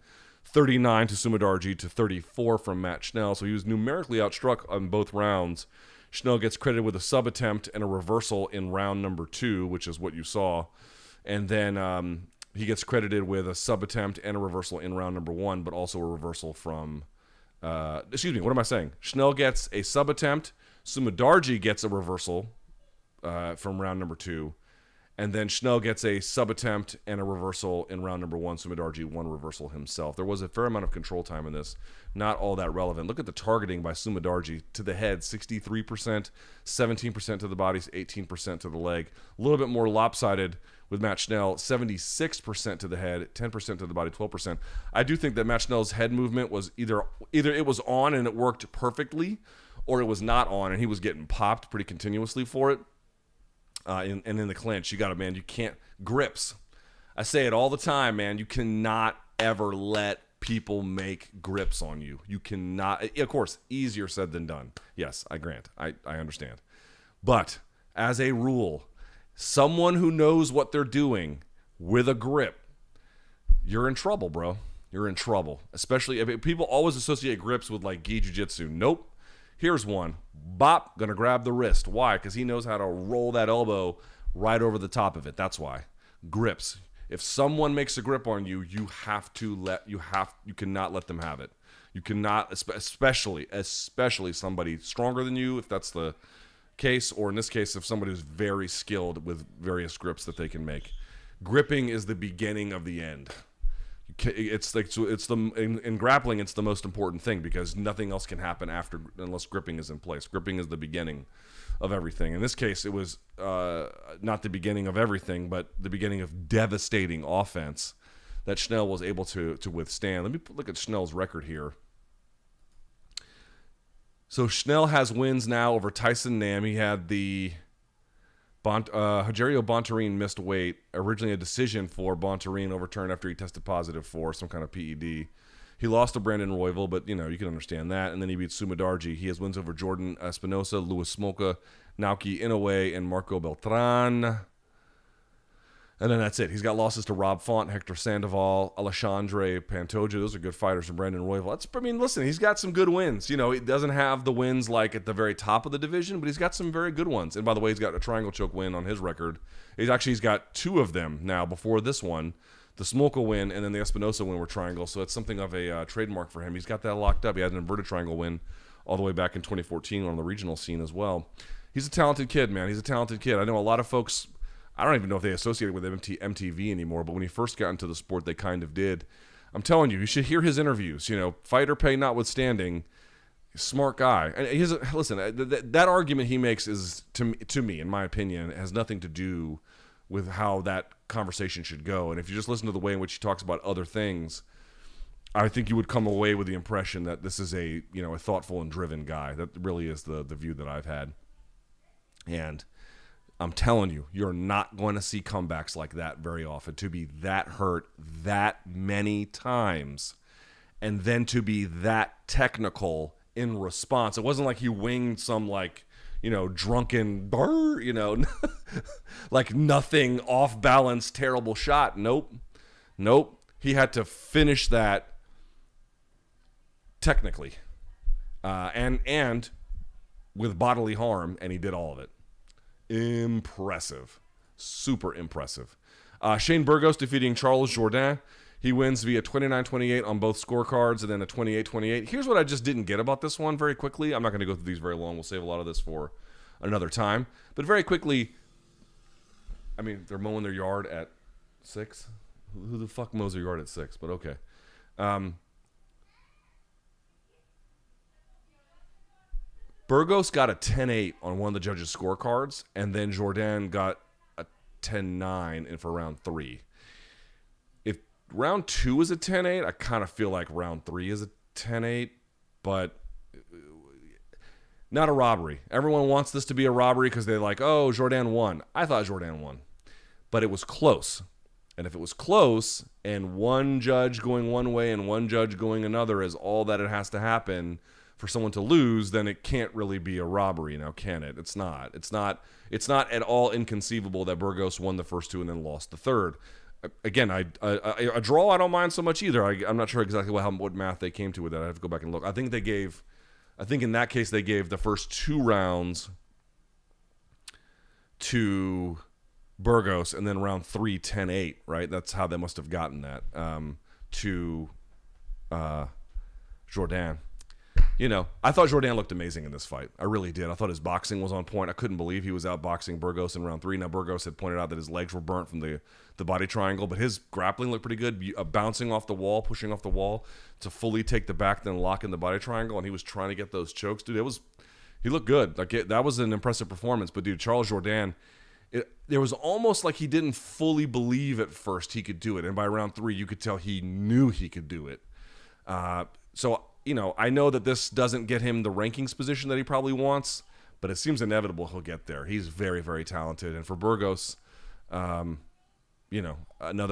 39 to Sumidarji to 34 from Matt Schnell, so he was numerically outstruck on both rounds. Schnell gets credited with a sub-attempt and a reversal in round number 2, which is what you saw. And then he gets credited with a sub-attempt and a reversal in round number 1, but also a reversal from... excuse me, what am I saying? Schnell gets a sub-attempt. Sumidarji gets a reversal from round number 2. And then Schnell gets a sub-attempt and a reversal in round number 1. Sumidarji one reversal himself. There was a fair amount of control time in this. Not all that relevant. Look at the targeting by Sumidarji to the head. 63%, 17% to the body, 18% to the leg. A little bit more lopsided with Matt Schnell. 76% to the head, 10% to the body, 12%. I do think that Matt Schnell's head movement was either it was on and it worked perfectly, or it was not on and he was getting popped pretty continuously for it. And in the clinch, you can't, grips. I say it all the time, man. You cannot ever let people make grips on you. You cannot, of course, easier said than done. Yes, I grant. I understand. But as a rule, someone who knows what they're doing with a grip, you're in trouble, bro. You're in trouble. Especially, people always associate grips with like gi jiu-jitsu. Nope. Here's one. Bop, gonna grab the wrist. Why? Because he knows how to roll that elbow right over the top of it. That's why. Grips. If someone makes a grip on you, you cannot let them have it. You cannot, especially somebody stronger than you, if that's the case, or in this case, if somebody is very skilled with various grips that they can make. Gripping is the beginning of the end. In grappling, it's the most important thing because nothing else can happen unless gripping is in place. Gripping is the beginning of everything. In this case, it was not the beginning of everything, but the beginning of devastating offense that Schnell was able to withstand. Let me look at Schnell's record here. So Schnell has wins now over Tyson Nam. He had the Rogerio Bontorin missed weight. Originally a decision for Bontorin, overturned after he tested positive for some kind of PED. He lost to Brandon Royval, but you can understand that. And then he beat Sumadarji. He has wins over Jourdain Espinosa, Luis Smolka, Naoki Inoue, and Marco Beltran. And then that's it. He's got losses to Rob Font, Hector Sandoval, Alexandre Pantoja. Those are good fighters. And Brandon Royval. Listen, he's got some good wins. He doesn't have the wins like at the very top of the division, but he's got some very good ones. And by the way, he's got a triangle choke win on his record. He's got two of them now before this one. The Smolka win and then the Espinosa win were triangles, so it's something of a trademark for him. He's got that locked up. He had an inverted triangle win all the way back in 2014 on the regional scene as well. He's a talented kid, man. He's a talented kid. I know a lot of folks, I don't even know if they associate with MTV anymore, but when he first got into the sport, they kind of did. I'm telling you, you should hear his interviews. Fighter pay notwithstanding, smart guy. And listen, that argument he makes is, to me, in my opinion, has nothing to do with how that conversation should go. And if you just listen to the way in which he talks about other things, I think you would come away with the impression that this is a thoughtful and driven guy. That really is the view that I've had. And I'm telling you, you're not going to see comebacks like that very often. To be that hurt that many times and then to be that technical in response. It wasn't like he winged some drunken like nothing off balance terrible shot. Nope. He had to finish that technically and with bodily harm, and he did all of it. Impressive. Super impressive. Shane Burgos defeating Charles Jourdain. He wins via 29-28 on both scorecards and then a 28-28. Here's what I just didn't get about this one very quickly. I'm not going to go through these very long. We'll save a lot of this for another time. But very quickly, they're mowing their yard at 6. Who the fuck mows their yard at 6? But okay. Burgos got a 10-8 on one of the judges' scorecards, and then Jourdain got a 10-9 in for round 3. If round 2 is a 10-8, I kind of feel like round 3 is a 10-8, but not a robbery. Everyone wants this to be a robbery because they're like, oh, Jourdain won. I thought Jourdain won, but it was close. And if it was close and one judge going one way and one judge going another is all that it has to happen for someone to lose, then it can't really be a robbery now, can it? It's not. It's not at all inconceivable that Burgos won the first 2 and then lost the third. Again, a draw I don't mind so much either. I'm not sure exactly what math they came to with that. I have to go back and look. I think in that case they gave the first 2 rounds to Burgos and then round 3 10-8, right? That's how they must have gotten that to Jourdain. I thought Jourdain looked amazing in this fight. I really did. I thought his boxing was on point. I couldn't believe he was outboxing Burgos in round 3. Now, Burgos had pointed out that his legs were burnt from the body triangle, but his grappling looked pretty good, bouncing off the wall, pushing off the wall to fully take the back, then lock in the body triangle, and he was trying to get those chokes. Dude, he looked good. That was an impressive performance. But, dude, Charles Jourdain, there was almost like he didn't fully believe at first he could do it, and by round 3, you could tell he knew he could do it. I know that this doesn't get him the rankings position that he probably wants, but it seems inevitable he'll get there. He's very, very talented. And for Burgos, another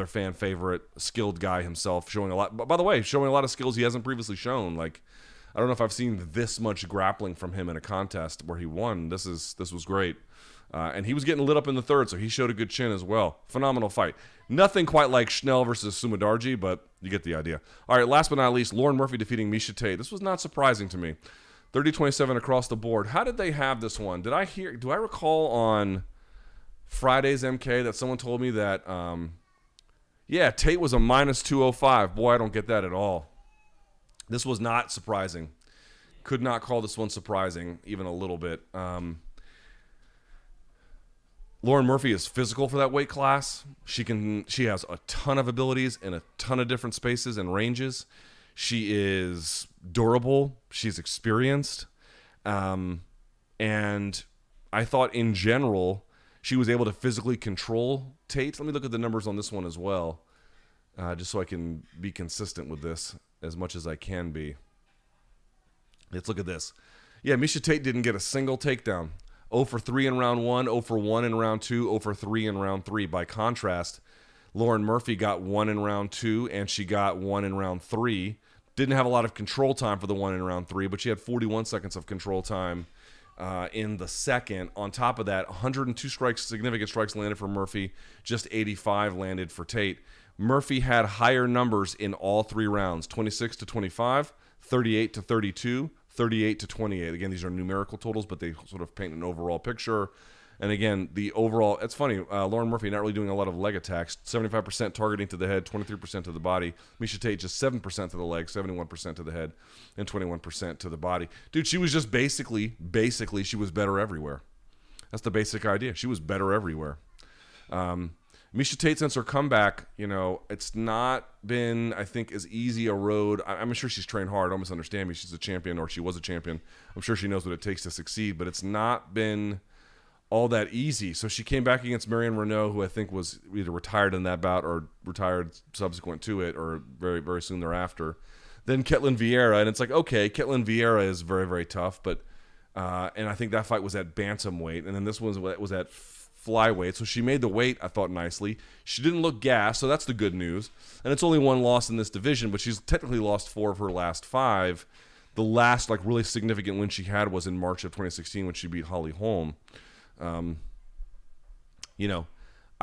fan favorite, skilled guy himself, showing a lot. But by the way, showing a lot of skills he hasn't previously shown. Like, I don't know if I've seen this much grappling from him in a contest where he won. This was great. And he was getting lit up in the third, so he showed a good chin as well. Phenomenal fight. Nothing quite like Schnell versus Sumadarji, but you get the idea. All right, last but not least, Lauren Murphy defeating Miesha Tate. This was not surprising to me. 30-27 across the board. How did they have this one? Do I recall on Friday's MK that someone told me that Yeah, Tate was a minus 205. Boy, I don't get that at all. This was not surprising. Could not call this one surprising, even a little bit. Lauren Murphy is physical for that weight class. She has a ton of abilities in a ton of different spaces and ranges. She is durable. She's experienced. And I thought in general, she was able to physically control Tate. Let me look at the numbers on this one as well, just so I can be consistent with this as much as I can be. Let's look at this. Yeah, Miesha Tate didn't get a single takedown. 0 for 3 in round 1, 0 for 1 in round 2, 0 for 3 in round 3. By contrast, Lauren Murphy got 1 in round 2, and she got 1 in round 3. Didn't have a lot of control time for the 1 in round 3, but she had 41 seconds of control time in the second. On top of that, 102 strikes, significant strikes landed for Murphy. Just 85 landed for Tate. Murphy had higher numbers in all 3 rounds, 26 to 25, 38 to 32, 38 to 28. Again, these are numerical totals, but they sort of paint an overall picture. And again, the overall, it's funny, Lauren Murphy not really doing a lot of leg attacks, 75% targeting to the head, 23% to the body. Miesha Tate just 7% to the leg, 71% to the head, and 21% to the body. Dude, she was just basically, she was better everywhere. That's the basic idea. She was better everywhere. Miesha Tate, since her comeback, it's not been, I think, as easy a road. I'm sure she's trained hard. Don't misunderstand me. She's a champion, or she was a champion. I'm sure she knows what it takes to succeed, but it's not been all that easy. So she came back against Marion Renault, who I think was either retired in that bout or retired subsequent to it, or very, very soon thereafter. Then Ketlin Vieira, and it's like, okay, Ketlin Vieira is very, very tough, but and I think that fight was at bantamweight, and then this one was at flyweight. So she made the weight, I thought, nicely. She didn't look gassed, so that's the good news. And it's only one loss in this division, but she's technically lost 4 of her last 5. The last really significant win she had was in March of 2016 when she beat Holly Holm. I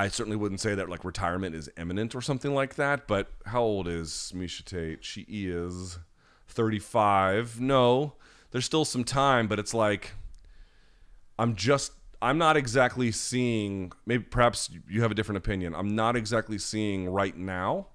certainly wouldn't say that retirement is imminent or something like that, but how old is Miesha Tate? She is 35. No, there's still some time, but it's like I'm not exactly seeing, maybe perhaps you have a different opinion. I'm not exactly seeing right now,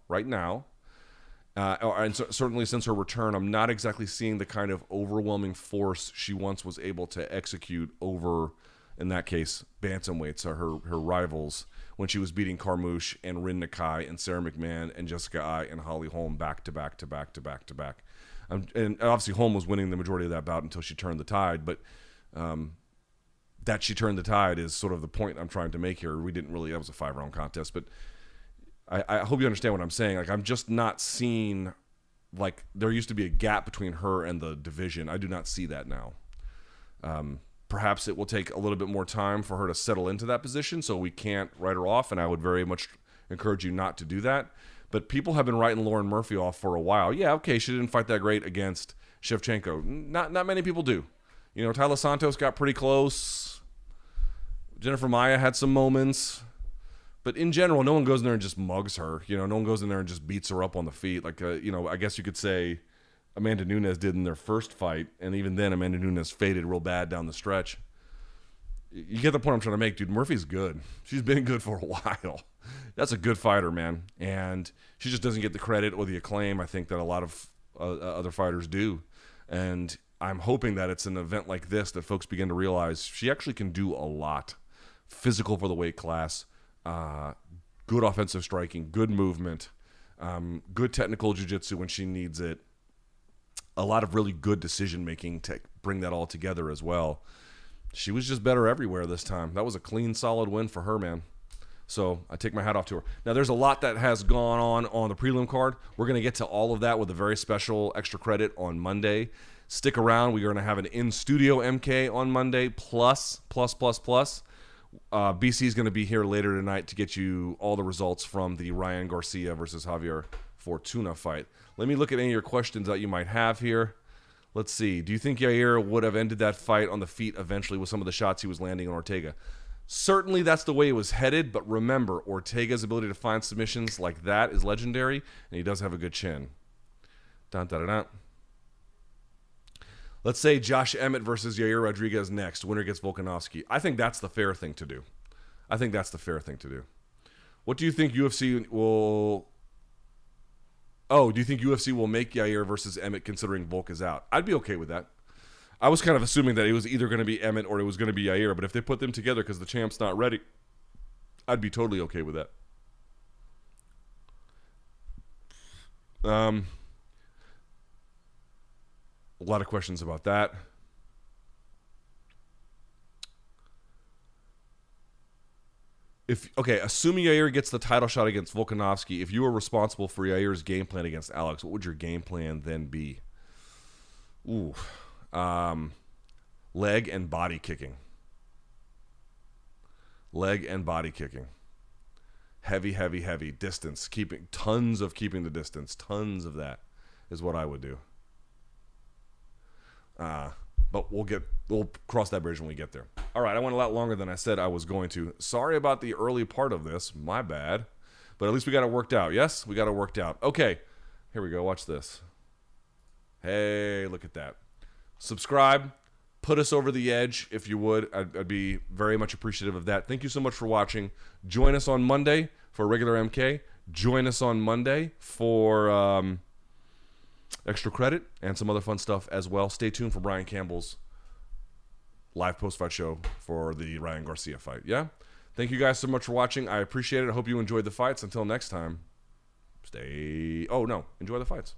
and certainly since her return, I'm not exactly seeing the kind of overwhelming force she once was able to execute over, in that case, bantamweights, her rivals, when she was beating Carmouche and Rin Nakai and Sarah McMahon and Jessica Ai and Holly Holm back to back to back to back to back. And obviously Holm was winning the majority of that bout until she turned the tide, but that she turned the tide is sort of the point I'm trying to make here. That was a 5-round contest, but I hope you understand what I'm saying. I'm just not seeing, there used to be a gap between her and the division. I do not see that now. Perhaps it will take a little bit more time for her to settle into that position, so we can't write her off, and I would very much encourage you not to do that. But people have been writing Lauren Murphy off for a while. Yeah, okay, she didn't fight that great against Shevchenko. Not many people do. Tyler Santos got pretty close. Jennifer Maia had some moments. But in general, no one goes in there and just mugs her. No one goes in there and just beats her up on the feet. I guess you could say Amanda Nunes did in their first fight, and even then Amanda Nunes faded real bad down the stretch. You get the point I'm trying to make, dude. Murphy's good. She's been good for a while. That's a good fighter, man. And she just doesn't get the credit or the acclaim, I think, that a lot of other fighters do. And I'm hoping that it's an event like this that folks begin to realize she actually can do a lot. Physical for the weight class, good offensive striking, good movement, good technical jiu-jitsu when she needs it, a lot of really good decision-making to bring that all together as well. She was just better everywhere this time. That was a clean, solid win for her, man. So I take my hat off to her. Now, there's a lot that has gone on the prelim card. We're going to get to all of that with a very special extra credit on Monday. Stick around. We're going to have an in-studio MK on Monday, plus. BC is going to be here later tonight to get you all the results from the Ryan Garcia versus Javier Fortuna fight. Let me look at any of your questions that you might have here. Let's see. Do you think Yair would have ended that fight on the feet eventually with some of the shots he was landing on Ortega? Certainly that's the way it was headed, but remember, Ortega's ability to find submissions like that is legendary, and he does have a good chin. Dun, dun, dun, dun. Let's say Josh Emmett versus Yair Rodriguez next. Winner gets Volkanovski. I think that's the fair thing to do. What do you think UFC will... Oh, do you think UFC will make Yair versus Emmett considering Volk is out? I'd be okay with that. I was kind of assuming that it was either going to be Emmett or it was going to be Yair, but if they put them together because the champ's not ready, I'd be totally okay with that. A lot of questions about that. Assuming Yair gets the title shot against Volkanovski, if you were responsible for Yair's game plan against Alex, what would your game plan then be? Ooh. Leg and body kicking. Leg and body kicking. Heavy, heavy, heavy. Distance. Keeping the distance. Tons of that is what I would do. But we'll cross that bridge when we get there. All right, I went a lot longer than I said I was going to. Sorry about the early part of this. My bad. But at least we got it worked out. Yes, we got it worked out. Okay, here we go. Watch this. Hey, look at that. Subscribe. Put us over the edge if you would. I'd be very much appreciative of that. Thank you so much for watching. Join us on Monday for a regular MK. Join us on Monday for extra credit and some other fun stuff as well. Stay tuned for Brian Campbell's live post-fight show for the Ryan Garcia fight. Yeah? Thank you guys so much for watching. I appreciate it. I hope you enjoyed the fights. Until next time, enjoy the fights.